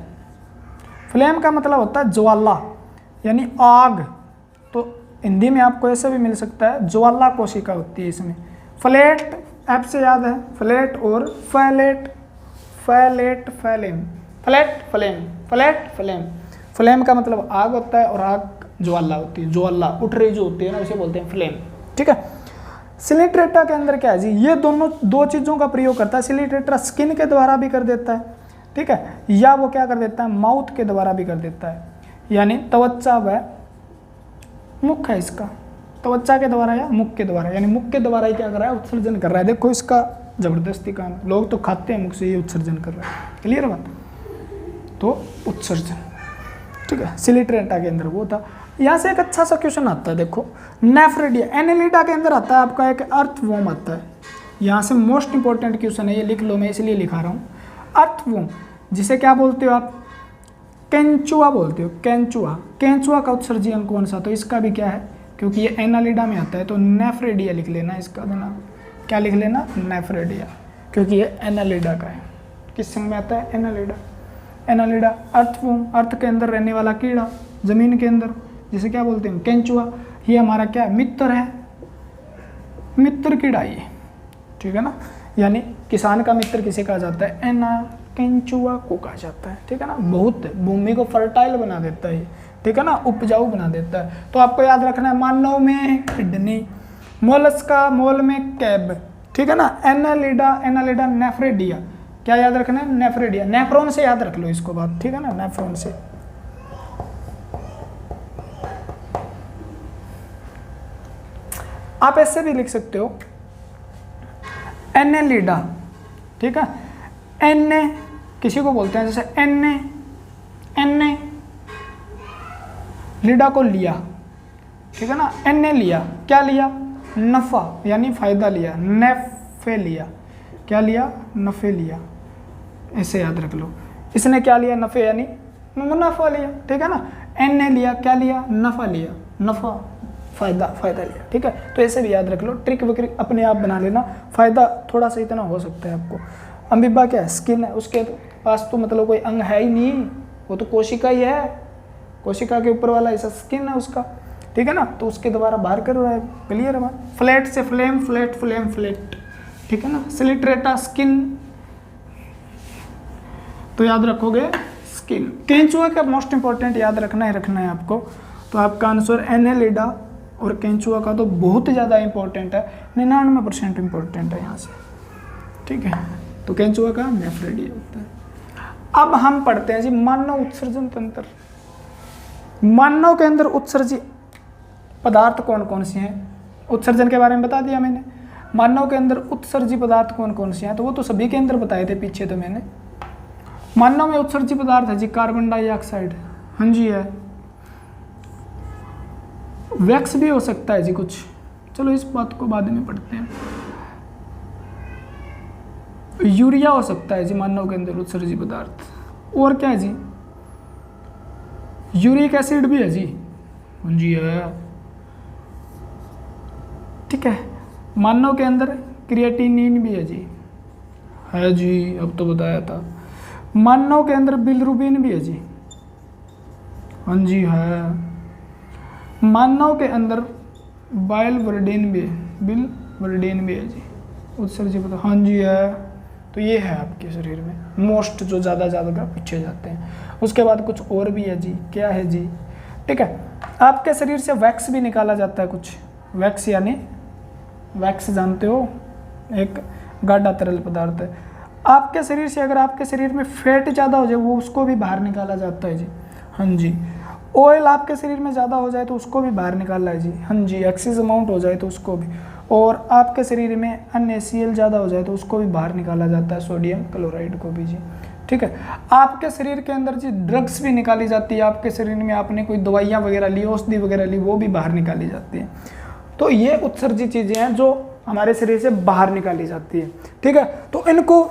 फ्लेम का मतलब होता है ज्वाला यानी आग, तो हिंदी में आपको ऐसे भी मिल सकता है, ज्वाला कोशिका होती है इसमें। फ्लैट ऐप से याद है, फ्लैट और Fallot, Fallot flame, flat flame, flat flame, flame का मतलब आग होता है और आग ज्वाला होती है, ज्वाला उठ रही जो होती है ना उसे बोलते हैं फ्लेम, ठीक है। सिलिट्रेटा के अंदर क्या है जी, ये दोनों दो चीज़ों का प्रयोग करता है, सिलिट्रेटा स्किन के द्वारा भी कर देता है, ठीक है, या वो क्या कर देता है, माउथ के द्वारा भी कर देता है, यानी त्वचा व मुख है इसका, त्वचा के द्वारा या मुख के द्वारा, यानी मुख के द्वारा ही क्या कर रहा है, उत्सर्जन कर रहा है। देखो इसका जबरदस्ती काम है, लोग तो खाते हैं मुख से, ये उत्सर्जन कर रहा है, क्लियर बात, तो उत्सर्जन, ठीक है। सिलिट्रेटा के अंदर वो था। यहाँ से एक अच्छा सा क्वेश्चन आता है, देखो नेफ्रेडिया, एनालिडा के अंदर आता है आपका एक अर्थवॉर्म आता है, यहाँ से मोस्ट इंपॉर्टेंट क्वेश्चन है, ये लिख लो, मैं इसलिए लिखा रहा हूँ। अर्थवॉर्म जिसे क्या बोलते हो आप, केंचुआ बोलते हो, केंचुआ, केंचुआ का उत्सर्जी अंग कौन सा, तो इसका भी क्या है, क्योंकि ये एनालिडा में आता है तो नेफ्रेडिया लिख लेना, इसका देना क्या लिख लेना, नेफ्रेडिया, क्योंकि ये एनालिडा का है, किस संग में आता है, एनालिडा, एनालिडा। अर्थवॉर्म, अर्थ के अंदर रहने वाला कीड़ा, जमीन के अंदर, जिसे क्या बोलते हैं, केंचुआ, ये हमारा क्या है, मित्र है, मित्र कीड़ा ये, ठीक है ना, यानी किसान का मित्र किसे कहा जाता है, केंचुआ को कहा जाता है, ठीक है ना। बहुत भूमि को फर्टाइल बना देता है, ठीक है ना, उपजाऊ बना देता है। तो आपको याद रखना है, मानव में किडनी, मोलस्का, मोल में कैब, ठीक है ना। एनालिडा, एनालिडा नेफ्रेडिया, क्या याद रखना है, नेफ्रेडिया, नेफ्रॉन से याद रख लो इसको बात, ठीक है ना, नेफ्रॉन से। आप ऐसे भी लिख सकते हो एनालिडा, ठीक है, एने किसी को बोलते हैं, जैसे एने, एने लिडा को लिया, ठीक है ना, एने लिया, क्या लिया, नफा यानी फायदा लिया, नेफे लिया, क्या लिया, नफे लिया, ऐसे याद रख लो। इसने क्या लिया, नफे यानी मुनाफा लिया, ठीक है ना। एने लिया, क्या लिया, नफा लिया, नफा फायदा, फायदा लिया, ठीक है। तो ऐसे भी याद रख लो, ट्रिक वक्रिक अपने आप बना लेना, फायदा थोड़ा सा इतना हो सकता है आपको। अमीबा क्या है, स्किन है, उसके पास तो मतलब कोई अंग है ही नहीं, वो तो कोशिका ही है, कोशिका के ऊपर वाला ऐसा स्किन है उसका, ठीक है ना, तो उसके द्वारा बाहर कर रहा है, क्लियर है बात। फ्लैट से फ्लेम, फ्लैट फ्लेम फ्लैट, ठीक है ना। सिलिट्रेटा स्किन, तो याद रखोगे स्किन। केंचुआ का मोस्ट इंपॉर्टेंट याद रखना है आपको, तो आपका आंसर एनालिडा और केंचुआ का तो बहुत ज़्यादा इंपॉर्टेंट है, 99% इंपॉर्टेंट है यहाँ से, ठीक है। तो केंचुआ का नेफ्रेडिया होता है। अब हम पढ़ते हैं जी मानव उत्सर्जन तंत्र। मानव के अंदर उत्सर्जी पदार्थ कौन कौन से हैं, उत्सर्जन के बारे में बता दिया मैंने। मानव के अंदर उत्सर्जी पदार्थ कौन कौन से हैं, तो वो तो सभी के अंदर बताए थे पीछे तो मैंने। मानव में उत्सर्जी पदार्थ है जी कार्बन डाइऑक्साइड, हाँ जी है, वैक्स भी हो सकता है जी कुछ, चलो इस बात को बाद में पढ़ते हैं। यूरिया हो सकता है जी मानव के अंदर उत्सर्जी पदार्थ। और क्या है जी, यूरिक एसिड भी है जी, हाँ जी है, ठीक है। मानव के अंदर क्रिएटिनिन भी है जी, अब तो बताया था। मानव के अंदर बिलिरुबिन भी है जी, हाँ जी है। मानव के अंदर बिलिवर्डिन भी है, बिलिवर्डिन भी है जी, उत्सर्जित पदार्थ, हाँ जी है। तो ये है आपके शरीर में मोस्ट जो ज़्यादा पूछे जाते हैं। उसके बाद कुछ और भी है जी, क्या है जी, ठीक है। आपके शरीर से वैक्स भी निकाला जाता है कुछ, वैक्स यानी वैक्स जानते हो, एक गाढ़ा तरल पदार्थ है। आपके शरीर से अगर आपके शरीर में फैट ज़्यादा हो जाए वो उसको भी बाहर निकाला जाता है जी, हाँ जी। ऑयल आपके शरीर में ज़्यादा हो जाए तो उसको भी बाहर निकाला है जी, हाँ जी। एक्सेस अमाउंट हो जाए तो उसको भी, और आपके शरीर में NaCl ज़्यादा हो जाए तो उसको भी बाहर निकाला जाता है, सोडियम क्लोराइड को भी जी, ठीक है। आपके शरीर के अंदर जी ड्रग्स भी निकाली जाती है, आपके शरीर में आपने कोई दवाइयाँ वगैरह ली, औषधि वगैरह ली, वो भी बाहर निकाली जाती है। तो ये उत्सर्जित चीज़ें हैं जो हमारे शरीर से बाहर निकाली जाती है, ठीक है। तो इनको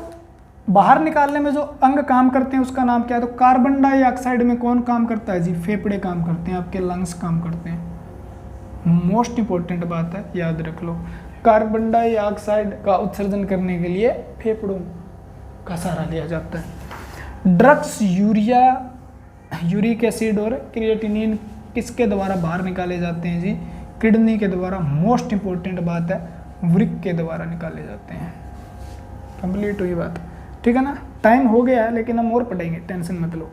बाहर निकालने में जो अंग काम करते हैं उसका नाम क्या है, तो कार्बन डाइऑक्साइड में कौन काम करता है जी, फेफड़े काम करते हैं, आपके लंग्स काम करते हैं। मोस्ट इंपॉर्टेंट बात है, याद रख लो, कार्बन डाइऑक्साइड का उत्सर्जन करने के लिए फेफड़ों का सहारा लिया जाता है। ड्रग्स यूरिक एसिड और क्रिएटिनिन किसके द्वारा बाहर निकाले जाते हैं जी, किडनी के द्वारा। मोस्ट इंपॉर्टेंट बात है, वृक्क के द्वारा निकाले जाते हैं। कंप्लीट हुई बात, ठीक है ना। टाइम हो गया है लेकिन हम और पढ़ेंगे, टेंशन मत लो।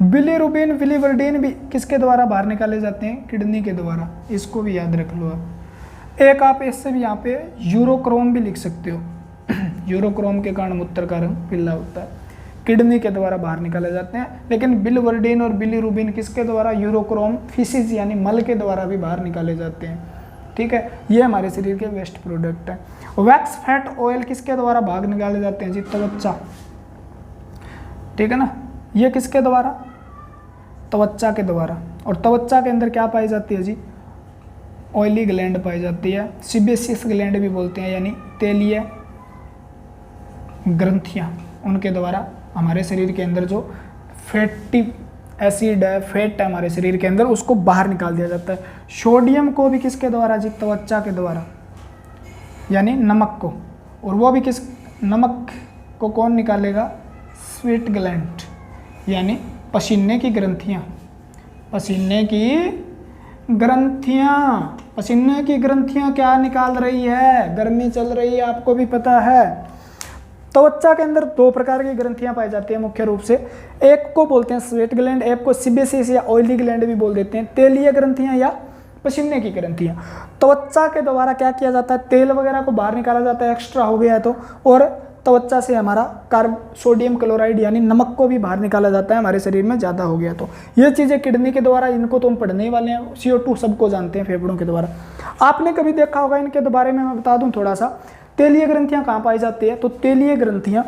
बिलिरुबिन बिलिवर्डिन भी किसके द्वारा बाहर निकाले जाते हैं, किडनी के द्वारा, इसको भी याद रख लो आप। एक आप इससे भी यहाँ पे यूरोक्रोम भी लिख सकते हो यूरोक्रोम के कारण मूत्र का रंग पीला होता है, किडनी के द्वारा बाहर निकाले जाते हैं। लेकिन बिलिवर्डिन और बिलिरुबिन किसके द्वारा, यूरोक्रोम फीसिस यानी मल के द्वारा भी बाहर निकाले जाते हैं, ठीक है। ये हमारे शरीर के वेस्ट प्रोडक्ट हैं। वैक्स फैट ऑयल किसके द्वारा बाहर निकाले जाते हैं जी, त्वचा, ठीक है ना। ये किसके द्वारा, त्वचा के द्वारा। और त्वचा के अंदर क्या पाई जाती है जी, ऑयली ग्लैंड पाई जाती है, सीबेसियस ग्लैंड भी बोलते हैं, यानी तेलीय ग्रंथियां, उनके द्वारा हमारे शरीर के अंदर जो फैटी एसिड है, फैट है हमारे शरीर के अंदर, उसको बाहर निकाल दिया जाता है। सोडियम को भी किसके द्वारा जी, त्वचा के द्वारा, यानी नमक को। और वो भी किस, नमक को कौन निकालेगा, स्वेट ग्लैंड, यानी पसीने की ग्रंथियाँ, पसीने की ग्रंथियाँ। पसीने की ग्रंथियाँ क्या निकाल रही है, गर्मी चल रही है, आपको भी पता है। त्वचा के अंदर दो प्रकार की ग्रंथियां पाई जाती है मुख्य रूप से, एक को बोलते हैं स्वेट ग्लैंड, एक को सीबेसियस या ऑयली ग्लैंड भी बोल देते हैं, तेलीय ग्रंथियां या पसीने की ग्रंथियां। त्वचा के द्वारा क्या किया जाता है, तेल वगैरह को बाहर निकाला जाता है, एक्स्ट्रा हो गया है तो, और त्वचा से हमारा सोडियम क्लोराइड यानी नमक को भी बाहर निकाला जाता है, हमारे शरीर में ज़्यादा हो गया तो। ये चीज़ें किडनी के द्वारा, इनको तो हम पढ़ने वाले हैं। CO2 सबको जानते हैं, फेफड़ों के द्वारा। आपने कभी देखा होगा, इनके बारे में मैं बता दूं थोड़ा सा। तेलीय ग्रंथियां कहाँ पाई जाती है, तो तेलीय ग्रंथियां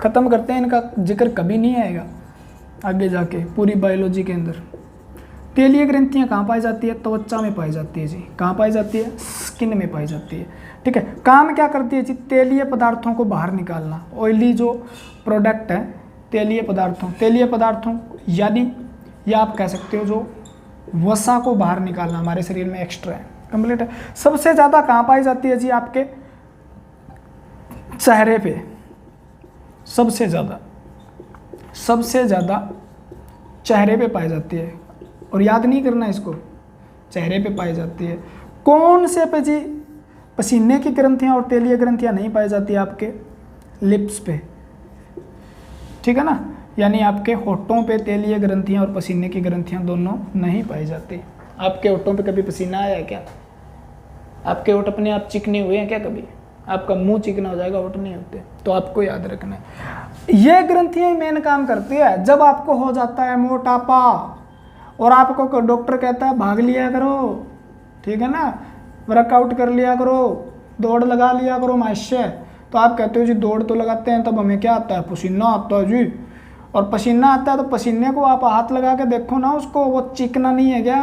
खत्म करते हैं, इनका जिक्र कभी नहीं आएगा आगे जाके पूरी बायोलॉजी के अंदर। तेलीय ग्रंथियां कहाँ पाई जाती है, त्वचा में पाई जाती है जी। कहाँ पाई जाती है, स्किन में पाई जाती है, ठीक है। काम क्या करती है जी, तेलीय पदार्थों को बाहर निकालना। ऑयली जो प्रोडक्ट है, तेलीय पदार्थों यानी, या आप कह सकते हो जो वसा को बाहर निकालना, हमारे शरीर में एक्स्ट्रा है, कंप्लीट है। सबसे ज़्यादा कहाँ पाई जाती है जी, आपके चेहरे पे, सबसे ज़्यादा चेहरे पे पाई जाती है। और याद नहीं करना इसको, चेहरे पे पाई जाती है। कौन से पे जी, पसीने की ग्रंथियां और तेलीय ग्रंथियां नहीं पाई जाती आपके लिप्स पे, ठीक है ना, यानी आपके होठों पे तेलीय ग्रंथियां और पसीने की ग्रंथियां दोनों नहीं पाई जाती। आपके होठों पे कभी पसीना आया है क्या, आपके होठ अपने आप चिकने हुए हैं क्या कभी, आपका मुंह चिकना हो जाएगा, होठ नहीं होते। तो आपको याद रखना है, ये ग्रंथियां मेन काम करती है। जब आपको हो जाता है मोटापा और आपको डॉक्टर कहता है भाग लिया करो, ठीक है ना, वर्कआउट कर लिया करो, दौड़ लगा लिया करो माश्य, तो आप कहते हो जी दौड़ तो लगाते हैं, तब हमें क्या आता है, पसीना आता है जी। और पसीना आता है तो पसीने को आप हाथ लगा के देखो ना, उसको वो चीखना नहीं है क्या,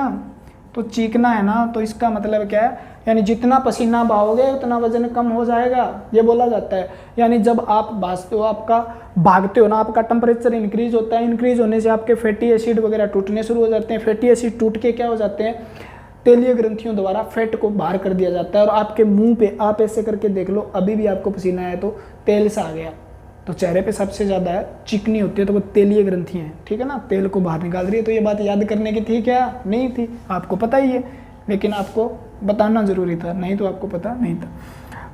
तो चीखना है ना। तो इसका मतलब क्या है, यानी जितना पसीना बहाओगे उतना वजन कम हो जाएगा, ये बोला जाता है। यानी जब आप भागते हो, आपका भागते हो ना, आपका टेम्परेचर इंक्रीज होता है, इंक्रीज होने से आपके फैटी एसिड वगैरह टूटने शुरू हो जाते हैं। फैटी एसिड टूट के क्या हो जाते हैं, तेलीय ग्रंथियों द्वारा फैट को बाहर कर दिया जाता है। और आपके मुंह पे आप ऐसे करके देख लो, अभी भी आपको पसीना आया तो तेल सा आ गया, तो चेहरे पे सबसे ज़्यादा चिकनी होती है तो वो तेलीय ग्रंथियाँ हैं, ठीक है ना, तेल को बाहर निकाल रही है। तो ये बात याद करने की थी क्या? नहीं थी, आपको पता ही है, लेकिन आपको बताना ज़रूरी था, नहीं तो आपको पता नहीं था।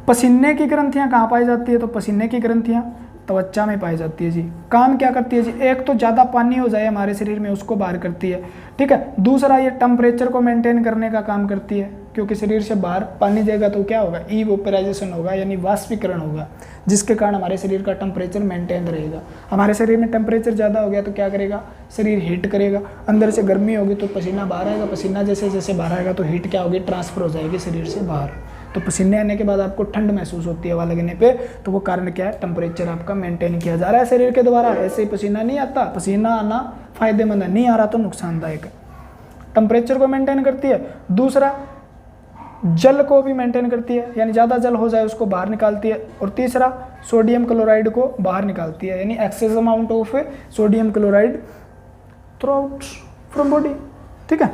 पसीने की ग्रंथियाँ कहाँ पाई जाती है? तो पसीने की ग्रंथियाँ त्वचा में पाई जाती है जी। काम क्या करती है जी? एक तो ज़्यादा पानी हो जाए हमारे शरीर में, उसको बाहर करती है, ठीक है। दूसरा, ये टेम्परेचर को मेंटेन करने का काम करती है, क्योंकि शरीर से बाहर पानी जाएगा तो क्या होगा? इवेपोराइजेशन होगा, यानी वाष्पीकरण होगा, जिसके कारण हमारे शरीर का टेम्परेचर मेंटेन रहेगा। हमारे शरीर में टेम्परेचर ज़्यादा हो गया तो क्या करेगा? शरीर हीट करेगा, अंदर से गर्मी होगी तो पसीना बाहर आएगा, पसीना जैसे जैसे बाहर आएगा तो हीट क्या होगी? ट्रांसफर हो जाएगी शरीर से बाहर। तो पसीने आने के बाद आपको ठंड महसूस होती है हवा लगने पे, तो वो कारण क्या है? टेम्परेचर आपका मेंटेन किया जा रहा है शरीर के द्वारा। ऐसे ही पसीना नहीं आता, पसीना आना फायदेमंद है, नहीं आ रहा तो नुकसानदायक है। टेम्परेचर को मेंटेन करती है। दूसरा, जल को भी मेंटेन करती है, यानी ज़्यादा जल हो जाए उसको बाहर निकालती है। और तीसरा, सोडियम क्लोराइड को बाहर निकालती है, यानी excess amount of sodium chloride through out from body, ठीक है,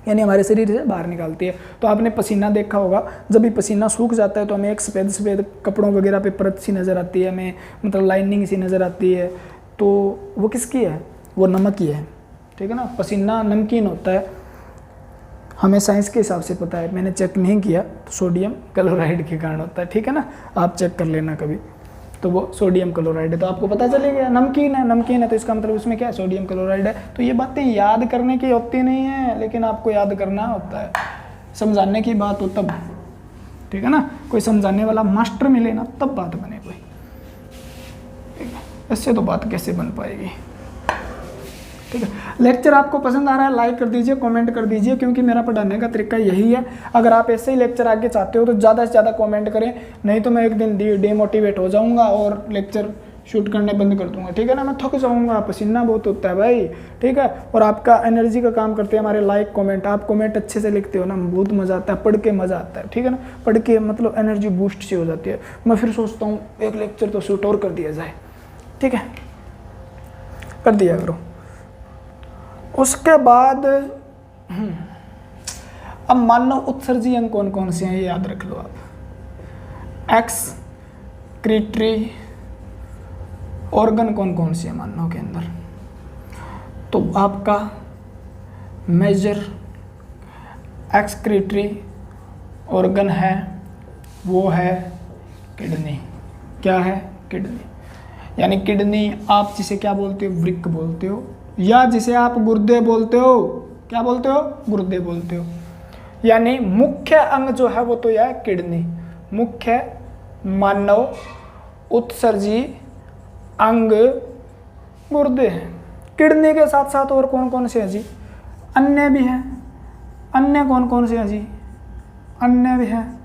यानी हमारे शरीर से बाहर निकालती है। तो आपने पसीना देखा होगा, जब भी पसीना सूख जाता है तो हमें एक सफ़ेद सफ़ेद कपड़ों वगैरह पे परत सी नज़र आती है, हमें मतलब लाइनिंग सी नज़र आती है, तो वो किसकी है? वो नमक की है, ठीक है ना। पसीना नमकीन होता है, हमें साइंस के हिसाब से पता है, मैंने चेक नहीं किया, तो सोडियम क्लोराइड के कारण होता है, ठीक है ना, आप चेक कर लेना कभी। तो वो सोडियम क्लोराइड है, तो आपको पता चलेगा नमकीन है, नमकीन है तो इसका मतलब उसमें क्या है? सोडियम क्लोराइड है। तो ये बातें याद करने की होती नहीं है, लेकिन आपको याद करना होता है, समझाने की बात हो तब, ठीक है ना। कोई समझाने वाला मास्टर मिले ना तब बात बने कोई, ठीक है, इससे तो बात कैसे बन पाएगी, ठीक है। लेक्चर आपको पसंद आ रहा है, लाइक कर दीजिए, कमेंट कर दीजिए, क्योंकि मेरा पढ़ाने का तरीका यही है। अगर आप ऐसे ही लेक्चर आगे चाहते हो तो ज़्यादा से ज़्यादा कमेंट करें, नहीं तो मैं एक दिन डिमोटिवेट हो जाऊंगा और लेक्चर शूट करने बंद कर दूंगा, ठीक है ना। मैं थक जाऊंगा, पसीना बहुत होता है भाई, ठीक है। और आपका एनर्जी का काम करते हैं हमारे लाइक कमेंट। आप कमेंट अच्छे से लिखते हो ना, बहुत मज़ा आता है, पढ़ के मज़ा आता है, ठीक है ना। पढ़ के मतलब एनर्जी बूस्ट सी हो जाती है। मैं फिर सोचता हूँ एक लेक्चर तो शूट और कर दिया जाए, ठीक है, कर दिया करो। उसके बाद अब मानव उत्सर्जी अंग कौन कौन से हैं, ये याद रख लो आप। एक्सक्रीटरी ऑर्गन कौन कौन से हैं मानव के अंदर? तो आपका मेजर एक्सक्रीटरी ऑर्गन है, वो है किडनी। क्या है? किडनी। यानी किडनी आप जिसे क्या बोलते हो? वृक्क बोलते हो, या जिसे आप गुर्दे बोलते हो। क्या बोलते हो? गुर्दे बोलते हो। यानी मुख्य अंग जो है वो तो यह है किडनी। मुख्य मानव उत्सर्जी अंग गुर्दे हैं। किडनी के साथ साथ और कौन कौन से हैं जी? अन्य भी हैं। अन्य कौन कौन से हैं जी? अन्य भी हैं,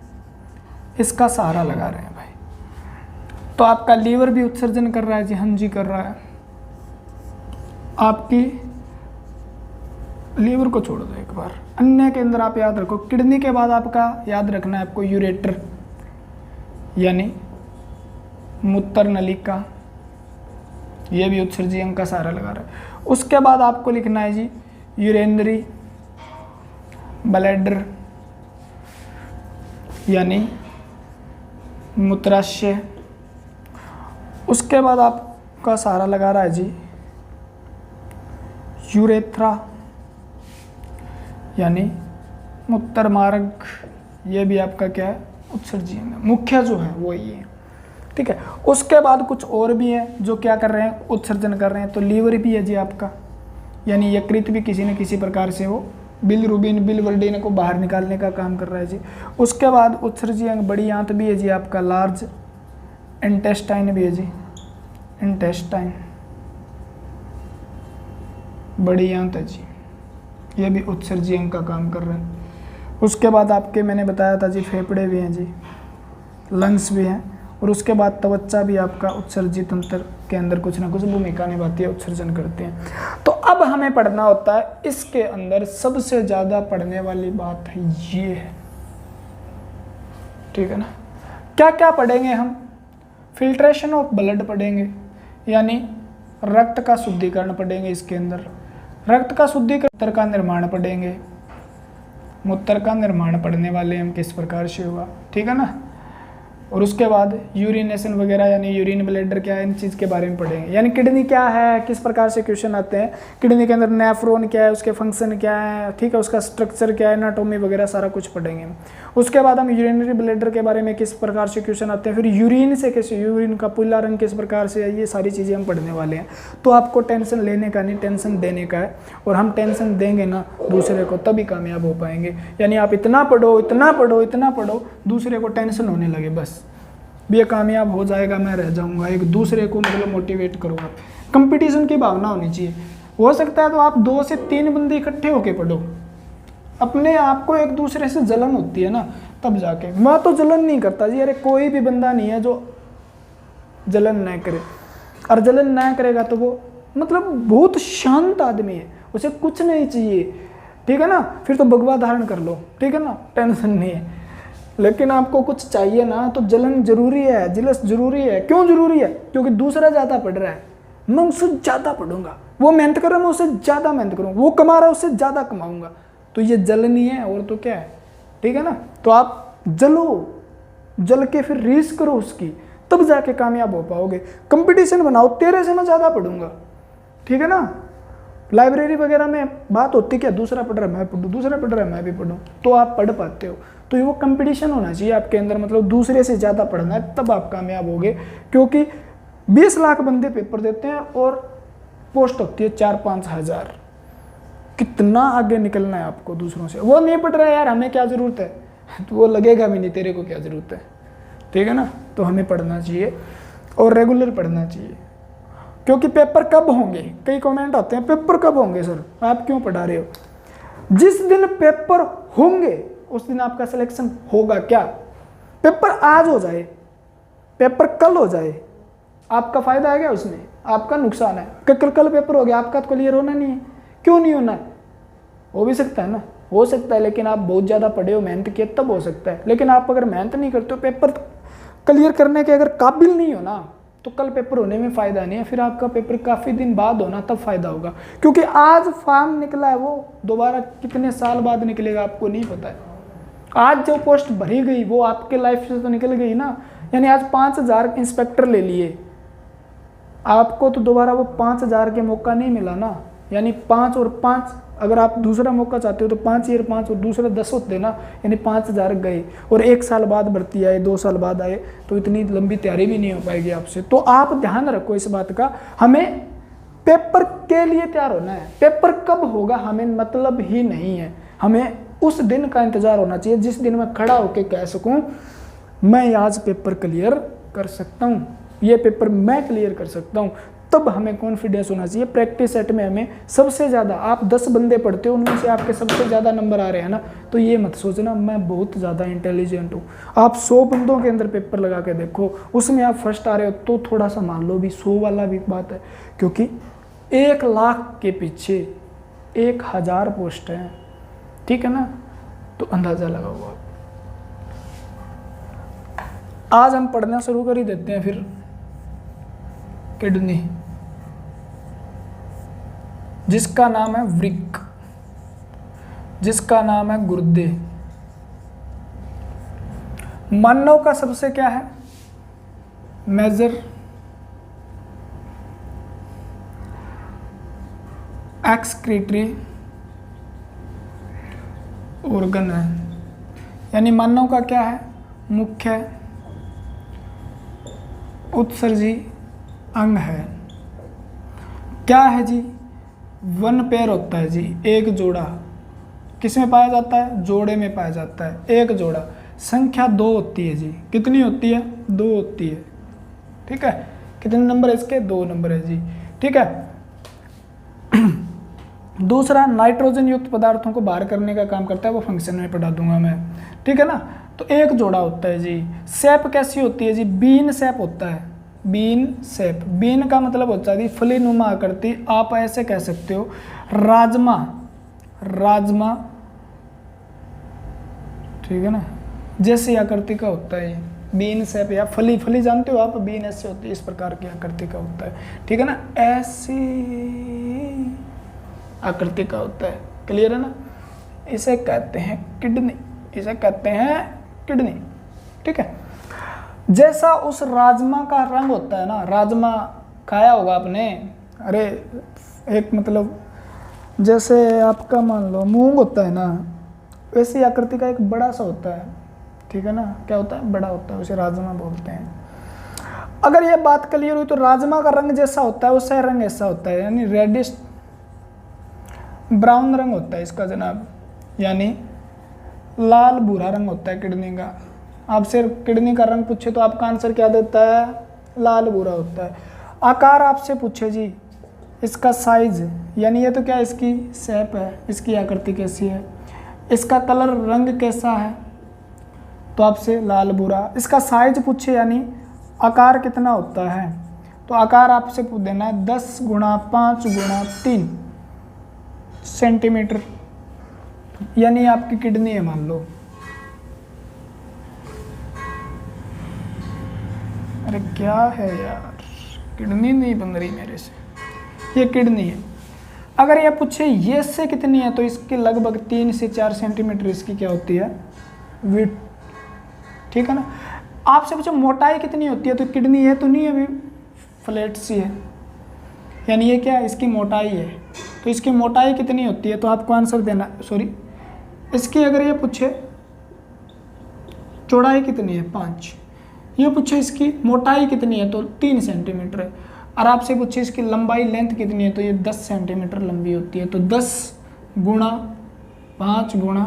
इसका सहारा लगा रहे हैं भाई। तो आपका लीवर भी उत्सर्जन कर रहा है जी, हाँ जी कर रहा है। आपकी लीवर को छोड़ दो एक बार, अन्य के अंदर आप याद रखो। किडनी के बाद आपका याद रखना है आपको यूरेटर, यानी मूत्र नलिका, ये भी उत्सर्जी अंग का सहारा लगा रहा है। उसके बाद आपको लिखना है जी यूरेनरी ब्लैडर, यानी मूत्राशय। उसके बाद आपका सहारा लगा रहा है जी यूरेथ्रा, यानी मूत्र मार्ग। ये भी आपका क्या है? उत्सर्जी अंग। मुख्य जो है वो ये है, ठीक है। उसके बाद कुछ और भी हैं जो क्या कर रहे हैं? उत्सर्जन कर रहे हैं। तो लीवर भी है जी आपका, यानी यकृत भी किसी न किसी प्रकार से वो बिलरुबिन बिलवर्डिन को बाहर निकालने का काम कर रहा है जी। उसके बाद उत्सर्जी अंग बड़ी आंत भी है जी आपका, लार्ज इंटेस्टाइन भी है जी, इंटेस्टाइन बड़ी आंत है जी, ये भी उत्सर्जी अंग का काम कर रहे हैं। उसके बाद आपके मैंने बताया था जी फेफड़े भी हैं जी, लंग्स भी हैं। और उसके बाद त्वचा भी आपका उत्सर्जी तंत्र के अंदर कुछ ना कुछ भूमिका निभाती है, उत्सर्जन करते हैं। तो अब हमें पढ़ना होता है, इसके अंदर सबसे ज़्यादा पढ़ने वाली बात है ये है, ठीक है ना। क्या क्या पढ़ेंगे हम? फिल्ट्रेशन ऑफ ब्लड पढ़ेंगे, यानी रक्त का शुद्धिकरण पढ़ेंगे। इसके अंदर रक्त का शुद्धिकरण, मूत्र का निर्माण पढ़ेंगे। मूत्र का निर्माण पढ़ने वाले हम किस प्रकार से हुआ, ठीक है ना। और उसके बाद यूरिनेशन वगैरह यानी यूरिन ब्लैडर क्या है, इन चीज़ के बारे में पढ़ेंगे। यानी किडनी क्या है, किस प्रकार से क्वेश्चन आते हैं, किडनी के अंदर नेफ्रॉन क्या है, उसके फंक्शन क्या है, ठीक है, उसका स्ट्रक्चर क्या है, एनाटॉमी वगैरह सारा कुछ पढ़ेंगे। उसके बाद हम यूरिनरी ब्लैडर के बारे में किस प्रकार से क्वेश्चन आते हैं, फिर यूरिन से कैसे, यूरिन का पीला रंग किस प्रकार से है, ये सारी चीज़ें हम पढ़ने वाले हैं। तो आपको टेंशन लेने का नहीं, टेंशन देने का है। और हम टेंशन देंगे ना दूसरे को, तभी कामयाब हो पाएंगे। यानी आप इतना पढ़ो, इतना पढ़ो, इतना पढ़ो, दूसरे को टेंशन होने लगे, बस ये कामयाब हो जाएगा, मैं रह जाऊंगा। एक दूसरे को मतलब मोटिवेट करो आप। कंपटीशन की भावना होनी चाहिए। हो सकता है तो आप 2 से 3 बंदे इकट्ठे होके पढ़ो। अपने आप को एक दूसरे से जलन होती है ना, तब जाके। मैं तो जलन नहीं करता जी, अरे कोई भी बंदा नहीं है जो जलन न करे, और जलन न करेगा तो वो मतलब बहुत शांत आदमी है, उसे कुछ नहीं चाहिए, ठीक है ना। फिर तो भगवा धारण कर लो, ठीक है ना, टेंशन नहीं है। लेकिन आपको कुछ चाहिए ना, तो जलन जरूरी है, जिलस जरूरी है। क्यों जरूरी है? क्योंकि दूसरा ज़्यादा पढ़ रहा है, मैं उससे ज़्यादा पढ़ूंगा। वो मेहनत कर रहा है, मैं उससे ज़्यादा मेहनत करूँगा। वो कमा रहा है, उससे ज़्यादा कमाऊँगा। तो ये जलन ही है, और तो क्या है, ठीक है ना। तो आप जलो, जल के फिर रीस करो उसकी, तब जाके कामयाब हो पाओगे। कंपटीशन बनाओ, तेरे से मैं ज़्यादा पढ़ूंगा, ठीक है ना। लाइब्रेरी वगैरह में बात होती क्या, दूसरा पढ़ रहा है मैं पढ़ूँ, दूसरा पढ़ रहा है मैं भी पढ़ूँ, तो आप पढ़ पाते हो। तो ये वो कंपटीशन होना चाहिए आपके अंदर, मतलब दूसरे से ज़्यादा पढ़ना है, तब आप कामयाब होगे। क्योंकि 20 लाख बंदे पेपर देते हैं और पोस्ट होती है 4-5 हज़ार। कितना आगे निकलना है आपको दूसरों से। वो नहीं पढ़ रहा है यार, हमें क्या ज़रूरत है, तो वो लगेगा भी नहीं तेरे को क्या ज़रूरत है, ठीक है ना। तो हमें पढ़ना चाहिए और रेगुलर पढ़ना चाहिए। क्योंकि पेपर कब होंगे, कई कमेंट आते हैं पेपर कब होंगे सर, आप क्यों पढ़ा रहे हो। जिस दिन पेपर होंगे उस दिन आपका सिलेक्शन होगा क्या। पेपर आज हो जाए, पेपर कल हो जाए, आपका फायदा है क्या उसमें, आपका नुकसान है। कल पेपर हो गया, आपका तो क्लियर होना नहीं है। क्यों नहीं होना है, हो भी सकता है ना, हो सकता है, लेकिन आप बहुत ज़्यादा पढ़े हो, मेहनत किए, तब हो सकता है। लेकिन आप अगर मेहनत नहीं करते हो, पेपर क्लियर करने के अगर काबिल नहीं हो ना, तो कल पेपर होने में फ़ायदा नहीं है। फिर आपका पेपर काफ़ी दिन बाद होना, तब फायदा होगा। क्योंकि आज फॉर्म निकला है, वो दोबारा कितने साल बाद निकलेगा आपको नहीं पता है। आज जो पोस्ट भरी गई वो आपके लाइफ से तो निकल गई ना। यानी आज 5000 इंस्पेक्टर ले लिए, आपको तो दोबारा वो 5000 के मौका नहीं मिला ना। यानी 5 और 5, अगर आप दूसरा मौका चाहते हो तो 5 ईयर 5 और दूसरा 10 होते ना, यानी 5000 गए। और 1 साल बाद भर्ती आए, 2 साल बाद आए, तो इतनी लंबी तैयारी भी नहीं हो पाएगी आपसे। तो आप ध्यान रखो इस बात का, हमें पेपर के लिए तैयार होना है। पेपर कब होगा हमें मतलब ही नहीं है, हमें उस दिन का इंतजार होना चाहिए जिस दिन मैं खड़ा होकर कह सकूं मैं आज पेपर क्लियर कर सकता हूं, ये पेपर मैं क्लियर कर सकता हूं। तब हमें कॉन्फिडेंस होना चाहिए। प्रैक्टिस सेट में हमें सबसे ज़्यादा, आप 10 बंदे पढ़ते हो, उनमें से आपके सबसे ज़्यादा नंबर आ रहे हैं ना, तो ये मत सोचना मैं बहुत ज़्यादा इंटेलिजेंट हूँ। आप 100 बंदों के अंदर पेपर लगा के देखो, उसमें आप फर्स्ट आ रहे हो तो थोड़ा सा मान लो भी 100 वाला भी बात है। क्योंकि 1 लाख के पीछे 1000 पोस्ट हैं, ठीक है ना। तो अंदाज़ा लगाओ आप। आज हम पढ़ना शुरू कर ही देते हैं। फिर किडनी, जिसका नाम है वृक्क, जिसका नाम है गुर्दे। मानव का सबसे क्या है, मेजर एक्सक्रीटरी ऑर्गन है। यानी मानव का क्या है, मुख्य उत्सर्जी अंग है। क्या है जी, 1 पेयर होता है जी, एक जोड़ा। किस में पाया जाता है, जोड़े में पाया जाता है, एक जोड़ा। संख्या 2 होती है जी, कितनी होती है, 2 होती है, ठीक है। कितने नंबर है इसके, 2 नंबर है जी, ठीक है। दूसरा, नाइट्रोजन युक्त पदार्थों को बाहर करने का काम करता है, वो फंक्शन में पढ़ा दूंगा मैं, ठीक है ना। तो एक जोड़ा होता है जी। शेप कैसी होती है जी, बीन शेप होता है, बीन शेप। बीन का मतलब होता है जी फलीनुमा आकृति, आप ऐसे कह सकते हो राजमा, राजमा, ठीक है ना, जैसी आकृति का होता है ये बीन शेप। या फली, फली जानते हो आप, बीन ऐसे होती है, इस प्रकार की आकृति का होता है, ठीक है ना, ऐसी आकृति का होता है, क्लियर है ना। इसे कहते हैं किडनी, इसे कहते हैं किडनी, ठीक है। जैसा उस राजमा का रंग होता है ना, राजमा खाया होगा आपने, अरे एक मतलब जैसे आपका मान लो मूंग होता है ना, वैसी आकृति का एक बड़ा सा होता है, ठीक है ना, क्या होता है, बड़ा होता है, उसे राजमा बोलते हैं। अगर ये बात क्लियर हुई तो राजमा का रंग जैसा होता है उसका रंग ऐसा होता है, यानी रेडिश ब्राउन रंग होता है इसका जनाब, यानी लाल भूरा रंग होता है किडनी का। आपसे किडनी का रंग पूछे तो आपका आंसर क्या देता है, लाल भूरा होता है। आकार आपसे पूछे जी, इसका साइज, यानी ये तो क्या इसकी शेप है, इसकी आकृति कैसी है, इसका कलर रंग कैसा है, तो आपसे लाल भूरा। इसका साइज पूछे यानी आकार कितना होता है, तो आकार आपसे पूछ देना है 10 गुणा 5 गुणा 3 सेंटीमीटर, यानी आपकी किडनी है मान लो। अरे क्या है यार, किडनी नहीं बन रही मेरे से, ये किडनी है। अगर ये पूछे ये से कितनी है तो इसकी लगभग 3 से 4 सेंटीमीटर इसकी क्या होती है, विड्थ, ठीक है ना। आपसे पूछो मोटाई कितनी होती है तो किडनी है तो नहीं है, अभी फ्लैट सी है, यानी ये क्या है, इसकी मोटाई है, तो इसकी मोटाई कितनी होती है तो आपको आंसर देना, सॉरी इसकी अगर ये पूछे चौड़ाई कितनी है 5, ये पूछे इसकी मोटाई कितनी है तो 3 सेंटीमीटर है, और आपसे पूछे इसकी लंबाई लेंथ कितनी है तो ये 10 सेंटीमीटर लंबी होती है, तो 10 गुणा 5 गुणा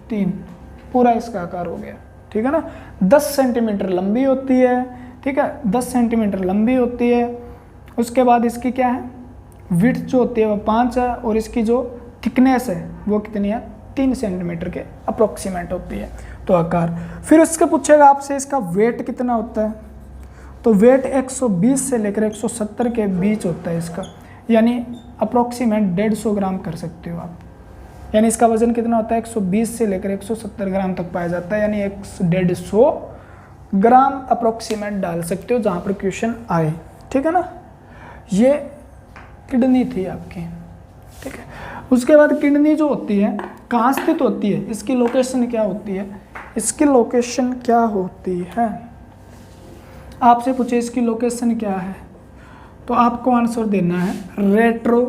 3 पूरा इसका आकार हो गया, ठीक है ना। 10 सेंटीमीटर लंबी होती है, ठीक है, 10 सेंटीमीटर लंबी होती है। उसके बाद इसकी क्या है, विड्थ जो होती है वो 5 है, और इसकी जो थिकनेस है वो कितनी है, 3 सेंटीमीटर के अप्रोक्सीमेट होती है, तो आकार। फिर उसके पूछेगा आपसे इसका वेट कितना होता है, तो वेट 120 से लेकर 170 के बीच होता है इसका, यानी अप्रोक्सीमेट 150 ग्राम कर सकते हो आप, यानी इसका वजन कितना होता है 120 से लेकर 170 ग्राम तक पाया जाता है, यानी 150 ग्राम अप्रोक्सीमेट डाल सकते हो जहाँ पर क्वेश्चन आए, ठीक है ना। ये किडनी थी आपकी, ठीक है। उसके बाद किडनी जो होती है कहाँ स्थित होती है, इसकी लोकेशन क्या होती है, इसकी लोकेशन क्या होती है, आपसे पूछे इसकी लोकेशन क्या है तो आपको आंसर देना है रेट्रो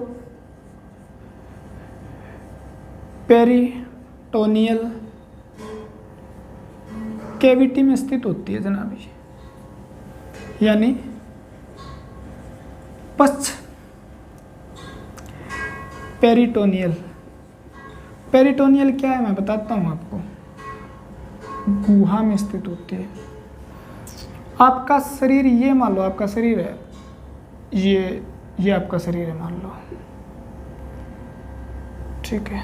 पेरिटोनियल कैविटी में स्थित होती है जनाब, यानी पश्च पेरिटोनियल। पेरिटोनियल क्या है मैं बताता हूँ आपको, गुहा में स्थित होती है। आपका शरीर ये मान लो आपका शरीर है, ये आपका शरीर है मान लो, ठीक है,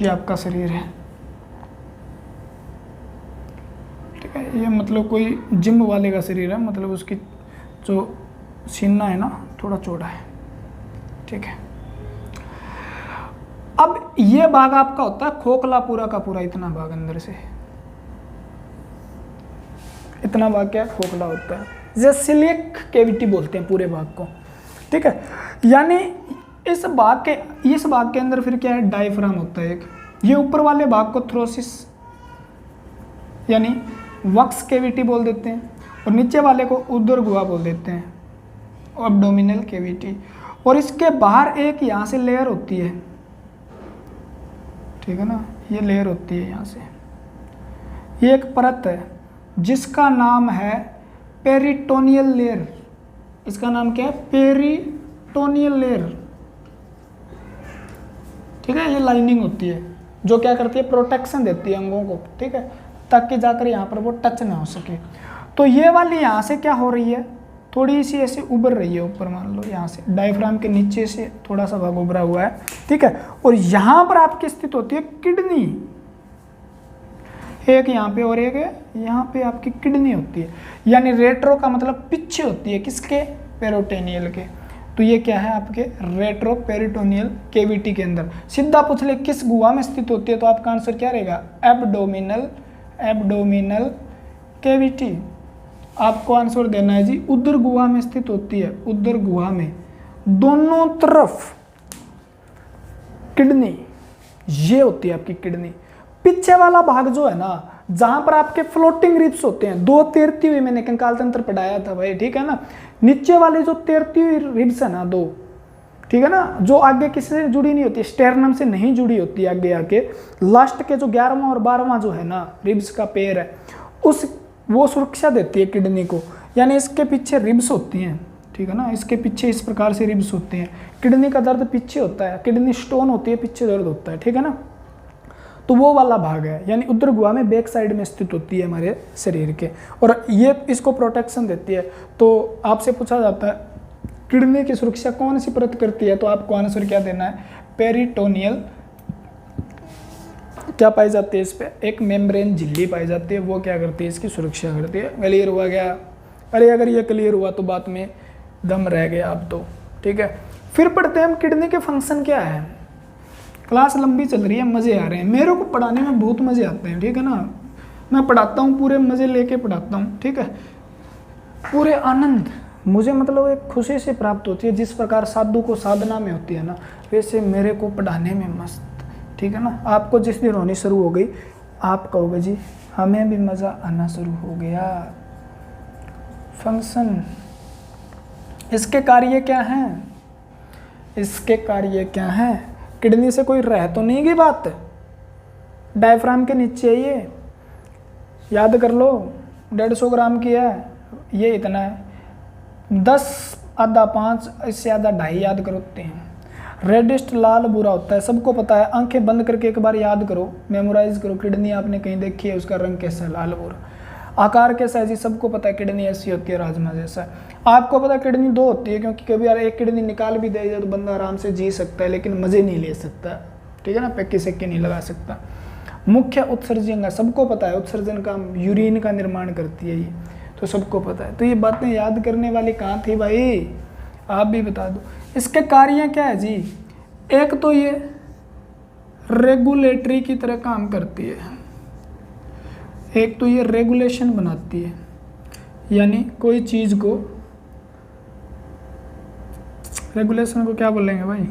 ये आपका शरीर है, ठीक है, ये मतलब कोई जिम वाले का शरीर है, मतलब उसकी जो सीना है ना थोड़ा चौड़ा है, ठीक है। अब ये भाग आपका होता है खोखला, पूरा का पूरा इतना भाग अंदर से, इतना भाग क्या खोखला होता है, जैसे सिलियक कैविटी बोलते हैं पूरे भाग को, ठीक है। यानी इस भाग के अंदर फिर क्या है, डायफ्राम होता है एक, ये ऊपर वाले भाग को थ्रोसिस यानी वक्स कैविटी बोल देते हैं, और नीचे वाले को उदर गुहा बोल देते हैं, एब्डोमिनल कैविटी। और इसके बाहर एक यहाँ से लेयर होती है, ठीक है ना, ये लेयर होती है यहाँ से, ये एक परत है जिसका नाम है पेरिटोनियल लेयर। इसका नाम क्या है, पेरिटोनियल लेयर, ठीक है। ये लाइनिंग होती है जो क्या करती है, प्रोटेक्शन देती है अंगों को, ठीक है, ताकि जाकर यहाँ पर वो टच ना हो सके। तो ये वाली यहाँ से क्या हो रही है, थोड़ी सी ऐसे उभर रही है ऊपर, मान लो यहाँ से डायफ्राम के नीचे से थोड़ा सा भाग उभरा हुआ है, ठीक है। और यहाँ पर आपकी स्थित होती है किडनी, एक यहाँ पे और एक यहाँ पे आपकी किडनी होती है, यानी रेट्रो का मतलब पीछे होती है किसके, पेरिटोनियल के। तो ये क्या है आपके रेट्रो पेरिटोनियल कैविटी के अंदर। सीधा पूछ ले किस गुहा में स्थित होती है तो आपका आंसर क्या रहेगा, एब्डोमिनल कैविटी। आपको आंसर देना है जी उदर गुहा में स्थित होती है, उदर गुहा में दोनों तरफ किडनी, ये होती है आपकी किडनी। पीछे वाला भाग जो है ना, जहां पर आपके फ्लोटिंग रिब्स होते हैं, दो तैरती हुई, मैंने कंकाल तंत्र पढ़ाया था भाई, ठीक है ना। नीचे वाले जो तैरती हुई रिब्स है ना दो, ठीक है ना, जो आगे किसी से जुड़ी नहीं होती, स्टेरनम से नहीं जुड़ी होती, आगे आके लास्ट के जो 11वां और 12वां जो है ना रिब्स का पेयर है, उस वो सुरक्षा देती है किडनी को। यानी इसके पीछे रिब्स होती हैं, ठीक है ना, इसके पीछे इस प्रकार से रिब्स होते हैं। किडनी का दर्द पीछे होता है, किडनी स्टोन होती है, पीछे दर्द होता है, ठीक है ना। तो वो वाला भाग है, यानी उदर गुहा में बैक साइड में स्थित होती है हमारे शरीर के, और ये इसको प्रोटेक्शन देती है। तो आपसे पूछा जाता है किडनी की सुरक्षा कौन सी परत करती है, तो आपको आंसर क्या देना है, पेरिटोनियल क्या पाई जाती है इस पे, एक मेम्ब्रेन झिल्ली पाई जाती है, वो क्या करती है, इसकी सुरक्षा करती है। क्लियर हुआ क्या? अरे अगर ये क्लियर हुआ तो बात में दम रह गया आप तो, ठीक है। फिर पढ़ते हैं हम किडनी के फंक्शन क्या है। क्लास लंबी चल रही है, मज़े आ रहे हैं, मेरे को पढ़ाने में बहुत मज़े आते हैं, ठीक है ना। मैं पढ़ाता हूँ, पूरे मज़े लेके पढ़ाता हूँ, ठीक है, पूरे आनंद मुझे मतलब एक खुशी से प्राप्त होती है, जिस प्रकार साधु को साधना में होती है ना, वैसे मेरे को पढ़ाने में मस्त, ठीक है ना। आपको जिस दिन होनी शुरू हो गई, आप कहोगे जी हमें भी मज़ा आना शुरू हो गया। फंक्शन, इसके कार्य क्या हैं, इसके कार्य क्या हैं? किडनी से कोई रह तो नहीं गई बात, डायफ्राम के नीचे है ये, याद कर लो, 150 ग्राम की है, ये इतना है, 10 आधा 5 इससे आधा 2.5 याद करते हैं। रेडिस्ट लाल बुरा होता है, सबको पता है, आंखें बंद करके एक बार याद करो, मेमोराइज करो, किडनी आपने कहीं देखी है, उसका रंग कैसा है, लाल बुरा। आकार कैसा है जी, सबको पता है, किडनी ऐसी होती है, राजमा जैसा। आपको पता है किडनी 2 होती है, क्योंकि कभी यार एक किडनी निकाल भी दे तो बंदा आराम से जी सकता है, लेकिन मज़े नहीं ले सकता, ठीक है ना, पैकी सेक्की नहीं लगा सकता। मुख्य उत्सर्जन का सबको पता है, उत्सर्जन का यूरिन का निर्माण करती है ये, तो सबको पता है। तो ये बातें याद करने वाली कहाँ थी भाई, आप भी बता दो। इसके कार्य क्या है जी, एक तो ये रेगुलेटरी की तरह काम करती है, एक तो ये रेगुलेशन बनाती है, यानी कोई चीज़ को, रेगुलेशन को क्या बोलेंगे भाई,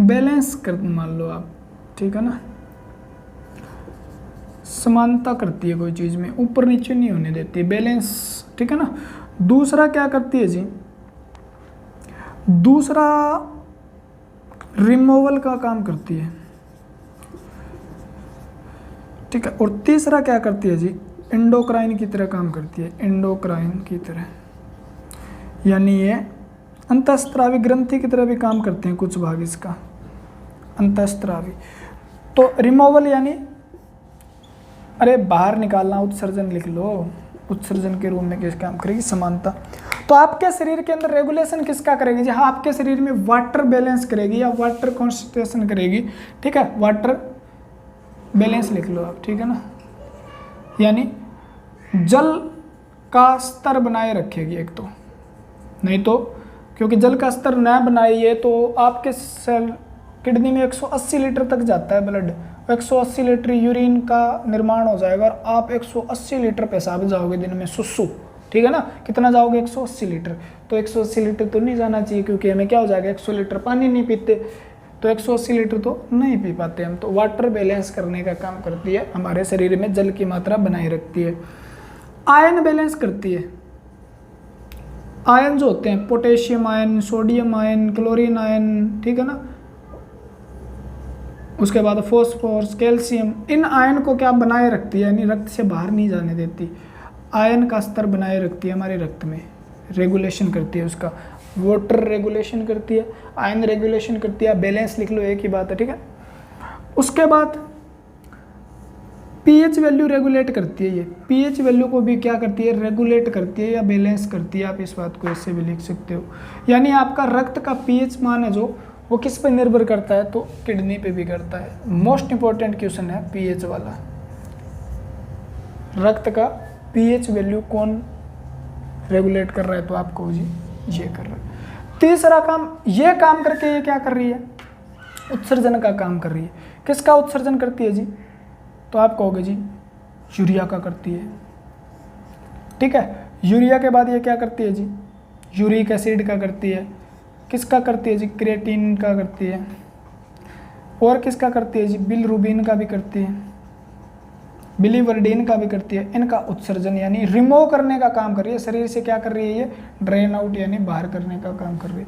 बैलेंस कर मान लो आप, ठीक है ना, समानता करती है कोई चीज़ में, ऊपर नीचे नहीं होने देती, बैलेंस, ठीक है ना। दूसरा क्या करती है जी, दूसरा रिमूवल का काम करती है, ठीक है। और तीसरा क्या करती है जी, एंडोक्राइन की तरह काम करती है, एंडोक्राइन की तरह, यानी ये अंतःस्त्रावी ग्रंथि की तरह भी काम करते हैं कुछ भाग इसका, अंतःस्त्रावी। तो रिमूवल यानी अरे बाहर निकालना, उत्सर्जन लिख लो, उत्सर्जन के रूप में किस काम करेगी, समानता। तो आपके शरीर के अंदर रेगुलेशन किसका करेगी जी, हाँ आपके शरीर में वाटर बैलेंस करेगी या वाटर कॉन्सेंट्रेशन करेगी, ठीक है, वाटर बैलेंस लिख लो आप, ठीक है ना, यानी जल का स्तर बनाए रखेगी एक तो, नहीं तो क्योंकि जल का स्तर न बनाइए तो आपके सेल किडनी में 180 लीटर तक जाता है ब्लड, 180 लीटर यूरिन का निर्माण हो जाएगा और आप 180 लीटर पेशाब जाओगे दिन में, सुसु, ठीक है ना। कितना जाओगे, 180 लीटर, तो 180 लीटर तो नहीं जाना चाहिए, क्योंकि हमें क्या हो जाएगा, 100 लीटर पानी नहीं पीते, तो 180 लीटर तो नहीं पी पाते हम। तो वाटर बैलेंस करने का काम करती है, हमारे शरीर में जल की मात्रा बनाए रखती है। आयन बैलेंस करती है, आयन जो होते हैं, potassium ion, sodium ion, chlorine ion, ठीक है ना, उसके बाद फॉस्फोरस, कैल्शियम, इन आयन को क्या बनाए रखती है, यानी रक्त से बाहर नहीं जाने देती, आयन का स्तर बनाए रखती है हमारे रक्त में, रेगुलेशन करती है उसका, वाटर रेगुलेशन करती है, आयन रेगुलेशन करती है, बैलेंस लिख लो, एक ही बात है, ठीक है। उसके बाद पीएच वैल्यू रेगुलेट करती है, ये पीएच वैल्यू को भी क्या करती है, रेगुलेट करती है या बैलेंस करती है, आप इस बात को ऐसे भी लिख सकते हो। यानी आपका रक्त का पीएच मान है जो, वो किस पर निर्भर करता है, तो किडनी पे भी करता है। मोस्ट इंपॉर्टेंट क्वेश्चन है पीएच वाला, रक्त का पीएच वैल्यू कौन रेगुलेट कर रहा है, तो आपको जी ये कर रहा है। तीसरा काम, ये काम करके ये क्या कर रही है, उत्सर्जन का काम कर रही है। किसका उत्सर्जन करती है जी, तो आप कहोगे जी यूरिया का करती है, ठीक है। यूरिया के बाद ये क्या करती है जी, यूरिक एसिड का करती है। किसका करती है जी, क्रिएटिन का करती है। और किसका करती है जी, बिलिरुबिन का भी करती है, बिलीवर्डिन का भी करती है। इनका उत्सर्जन यानी रिमूव करने का काम कर रही है, शरीर से क्या कर रही है, ये ड्रेन आउट यानी बाहर करने का काम कर रही है।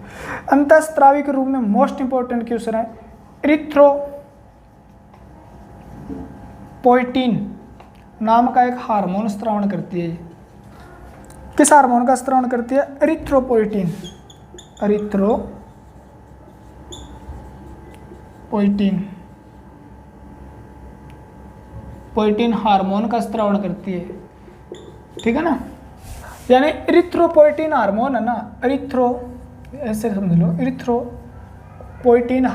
अंतःस्रावी के रूप में मोस्ट इंपॉर्टेंट क्वेश्चन है, इरिथ्रोपोइटिन नाम का एक हार्मोन स्रावण करती है। किस हार्मोन का स्रावण करती है? इरिथ्रोपोइटिन। पोइटिन हार्मोन का स्रावण करती है, ठीक है ना। यानी इरिथ्रोपोइटिन हार्मोन है ना, ऐसे समझ लो, इरिथ्रोपोइटिन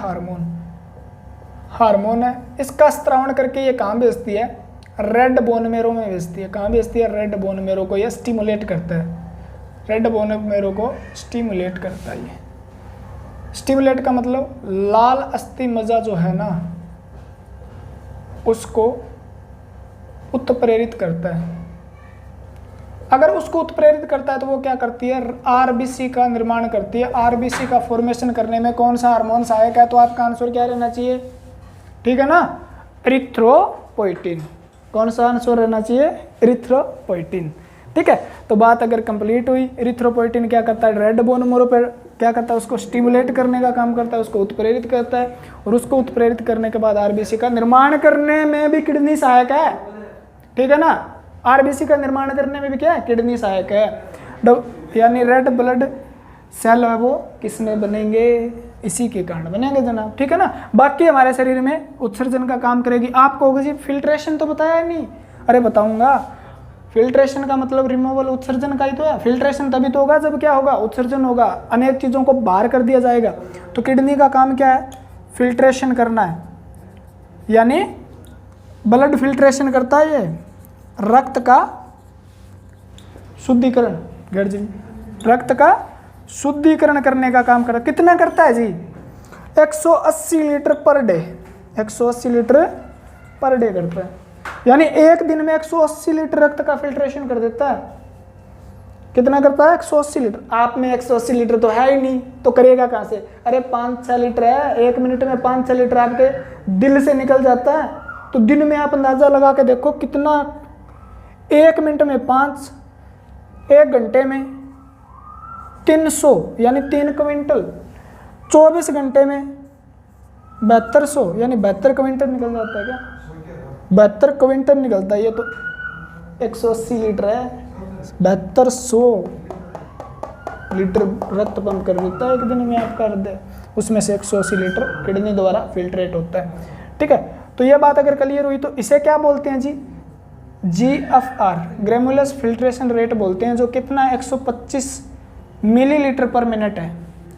हार्मोन है। इसका स्रावण करके ये कहाँ भेजती है? रेड बोन मेरो में भेजती है। कहाँ भेजती है? रेड बोन मेरो को ये स्टिमुलेट करता है। रेड बोन मेरो को स्टिमुलेट करता है। ये स्टिमुलेट का मतलब लाल अस्थि मज्जा जो है ना, उसको उत्प्रेरित करता है। अगर उसको उत्प्रेरित करता है तो वो क्या करती है? आरबीसी का निर्माण करती है। आरबीसी का फॉर्मेशन करने में कौन सा हार्मोन सहायक है? तो आपका आंसर क्या रहना चाहिए? ठीक है ना, इरिथ्रोपोइटिन। कौन सा आंसर रहना चाहिए? इरिथ्रोपोइटिन। ठीक है, तो बात अगर कंप्लीट हुई। इरिथ्रोपोइटिन क्या करता है? रेड बोन मेरो पर क्या करता है? उसको स्टिमुलेट करने का काम करता है, उसको उत्प्रेरित करता है। और उसको उत्प्रेरित करने के बाद आरबीसी का निर्माण करने में भी किडनी सहायक है। ठीक है ना, आरबीसी का निर्माण करने में भी क्या है? किडनी सहायक है। यानी रेड ब्लड सेल है वो किसमें बनेंगे? इसी के कारण बनेंगे जनाब। ठीक है ना, बाकी हमारे शरीर में उत्सर्जन का काम करेगी। आप कहोगे जी फिल्ट्रेशन तो बताया नहीं। अरे बताऊंगा, फिल्ट्रेशन का मतलब रिमूवल उत्सर्जन का ही तो है। फिल्ट्रेशन तभी तो होगा जब क्या होगा? उत्सर्जन होगा, अनेक चीज़ों को बाहर कर दिया जाएगा। तो किडनी का काम क्या है? फिल्ट्रेशन करना है, यानी ब्लड फिल्ट्रेशन करता है। ये रक्त का शुद्धिकरण, रक्त का शुद्धिकरण करने का काम करता है। कितना करता है जी? 180 litre per day. 180 litre per day करता है, यानी एक दिन में 180 लीटर रक्त का फिल्ट्रेशन कर देता है। कितना करता है? 180 लीटर। आप में 180 लीटर तो है ही नहीं, तो करेगा कहाँ से? अरे 5-6 लीटर है, एक मिनट में 5-6 लीटर आपके दिल से निकल जाता है। तो दिन में आप अंदाजा लगा के देखो कितना, एक मिनट में 5, एक घंटे में 300 यानी 3 क्विंटल, 24 घंटे में 7200 यानी 72 क्विंटल निकल जाता है। क्या 72 क्विंटल निकलता है? ये तो 180 लीटर है, 7200 लीटर रक्त पंप कर देता है एक दिन में आपका हृदय। उसमें से 180 लीटर किडनी द्वारा फिल्ट्रेट होता है। ठीक है, तो ये बात अगर क्लियर हुई तो इसे क्या बोलते हैं जी? GFR, ग्रेमुलस फिल्ट्रेशन रेट बोलते हैं, जो कितना है? 125 मिलीलीटर पर मिनट है।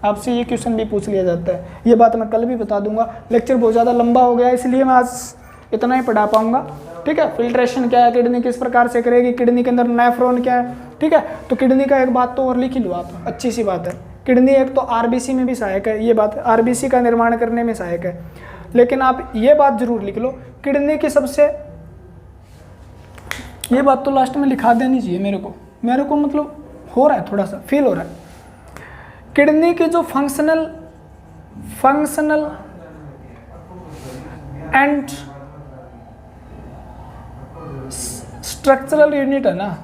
आपसे ये क्वेश्चन भी पूछ लिया जाता है। ये बात मैं कल भी बता दूंगा, लेक्चर बहुत ज़्यादा लंबा हो गया इसलिए मैं आज इतना ही पढ़ा पाऊंगा। ठीक है, फिल्ट्रेशन क्या है, किडनी किस प्रकार से करेगी, किडनी के अंदर नेफ्रॉन क्या है। ठीक है, तो किडनी का एक बात तो और लिख ही लो आप, अच्छी सी बात है। किडनी एक तो आरबीसी में भी सहायक है, ये बात आरबीसी का निर्माण करने में सहायक है। लेकिन आप ये बात जरूर लिख लो, किडनी की सबसे, ये बात तो लास्ट में लिखा देनी चाहिए मेरे को मतलब हो रहा है, थोड़ा सा फील हो रहा है। किडनी की जो फंक्शनल एंड स्ट्रक्चरल यूनिट है ना,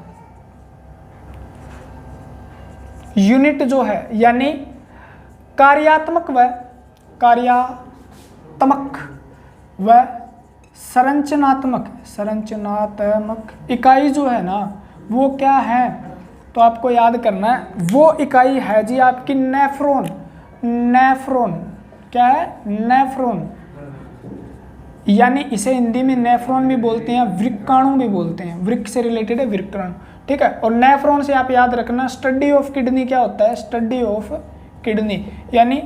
यूनिट जो है, यानी कार्यात्मक व संरचनात्मक इकाई जो है ना, वो क्या है? तो आपको याद करना है, वो इकाई है जी आपकी नेफ्रॉन। क्या है? नेफ्रॉन, यानी इसे हिंदी में नेफ्रॉन भी बोलते हैं, वृक्काणु भी बोलते हैं। वृक्क से रिलेटेड है वृक्काणु। ठीक है, और नेफ्रॉन से आप याद रखना, स्टडी ऑफ किडनी क्या होता है? स्टडी ऑफ किडनी, यानी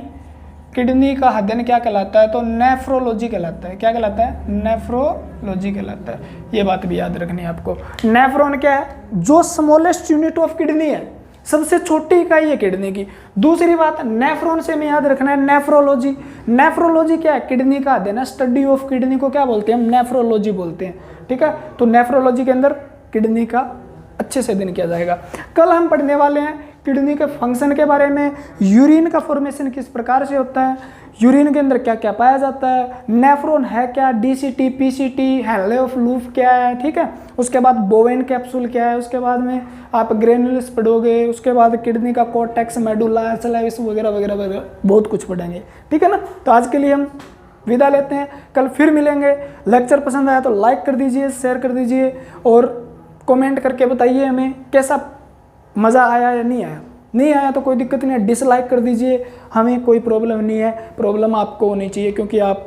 किडनी का अध्ययन क्या कहलाता है? तो नेफ्रोलॉजी कहलाता है। क्या कहलाता है? नेफ्रोलॉजी कहलाता है। ये बात भी याद रखनी है आपको। नेफ्रॉन क्या है? जो स्मॉलेस्ट यूनिट ऑफ किडनी है, सबसे छोटी इकाई है किडनी की। दूसरी बात, नेफ्रॉन से में याद रखना है नेफ्रोलॉजी। नेफ्रोलॉजी क्या है? किडनी का अध्ययन है। स्टडी ऑफ किडनी को क्या बोलते हैं? हम नेफ्रोलॉजी बोलते हैं। ठीक है, तो नेफ्रोलॉजी के अंदर किडनी का अच्छे से अध्ययन किया जाएगा। कल हम पढ़ने वाले हैं किडनी के फंक्शन के बारे में, यूरिन का फॉर्मेशन किस प्रकार से होता है, यूरिन के अंदर क्या क्या पाया जाता है, नेफ्रॉन है क्या, डीसीटी, पीसीटी, हेले ऑफ लूफ क्या है, ठीक है। उसके बाद बोवेन कैप्सूल क्या है, उसके बाद में आप ग्रेनुल्स पढ़ोगे, उसके बाद किडनी का कॉर्टेक्स, मेडुला, सलाइवस वगैरह वगैरह वगैरह बहुत कुछ पढ़ेंगे, ठीक है ना। तो आज के लिए हम विदा लेते हैं, कल फिर मिलेंगे। लेक्चर पसंद आया तो लाइक कर दीजिए, शेयर कर दीजिए और कमेंट करके बताइए हमें कैसा मज़ा आया या नहीं आया। नहीं आया तो कोई दिक्कत नहीं है, डिसलाइक कर दीजिए, हमें कोई प्रॉब्लम नहीं है। प्रॉब्लम आपको होनी चाहिए क्योंकि आप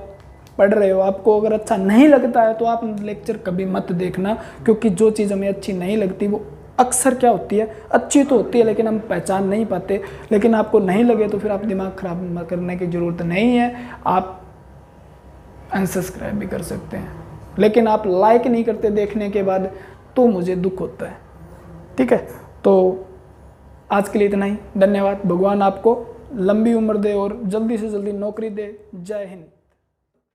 पढ़ रहे हो। आपको अगर अच्छा नहीं लगता है तो आप लेक्चर कभी मत देखना, क्योंकि जो चीज़ हमें अच्छी नहीं लगती वो अक्सर क्या होती है, अच्छी तो होती है लेकिन हम पहचान नहीं पाते। लेकिन आपको नहीं लगे तो फिर आप दिमाग ख़राब करने की ज़रूरत नहीं है, आप अनसब्सक्राइब भी कर सकते हैं। लेकिन आप लाइक नहीं करते देखने के बाद तो मुझे दुख होता है, ठीक है। तो आज के लिए इतना ही, धन्यवाद। भगवान आपको लंबी उम्र दे और जल्दी से जल्दी नौकरी दे। जय हिंद।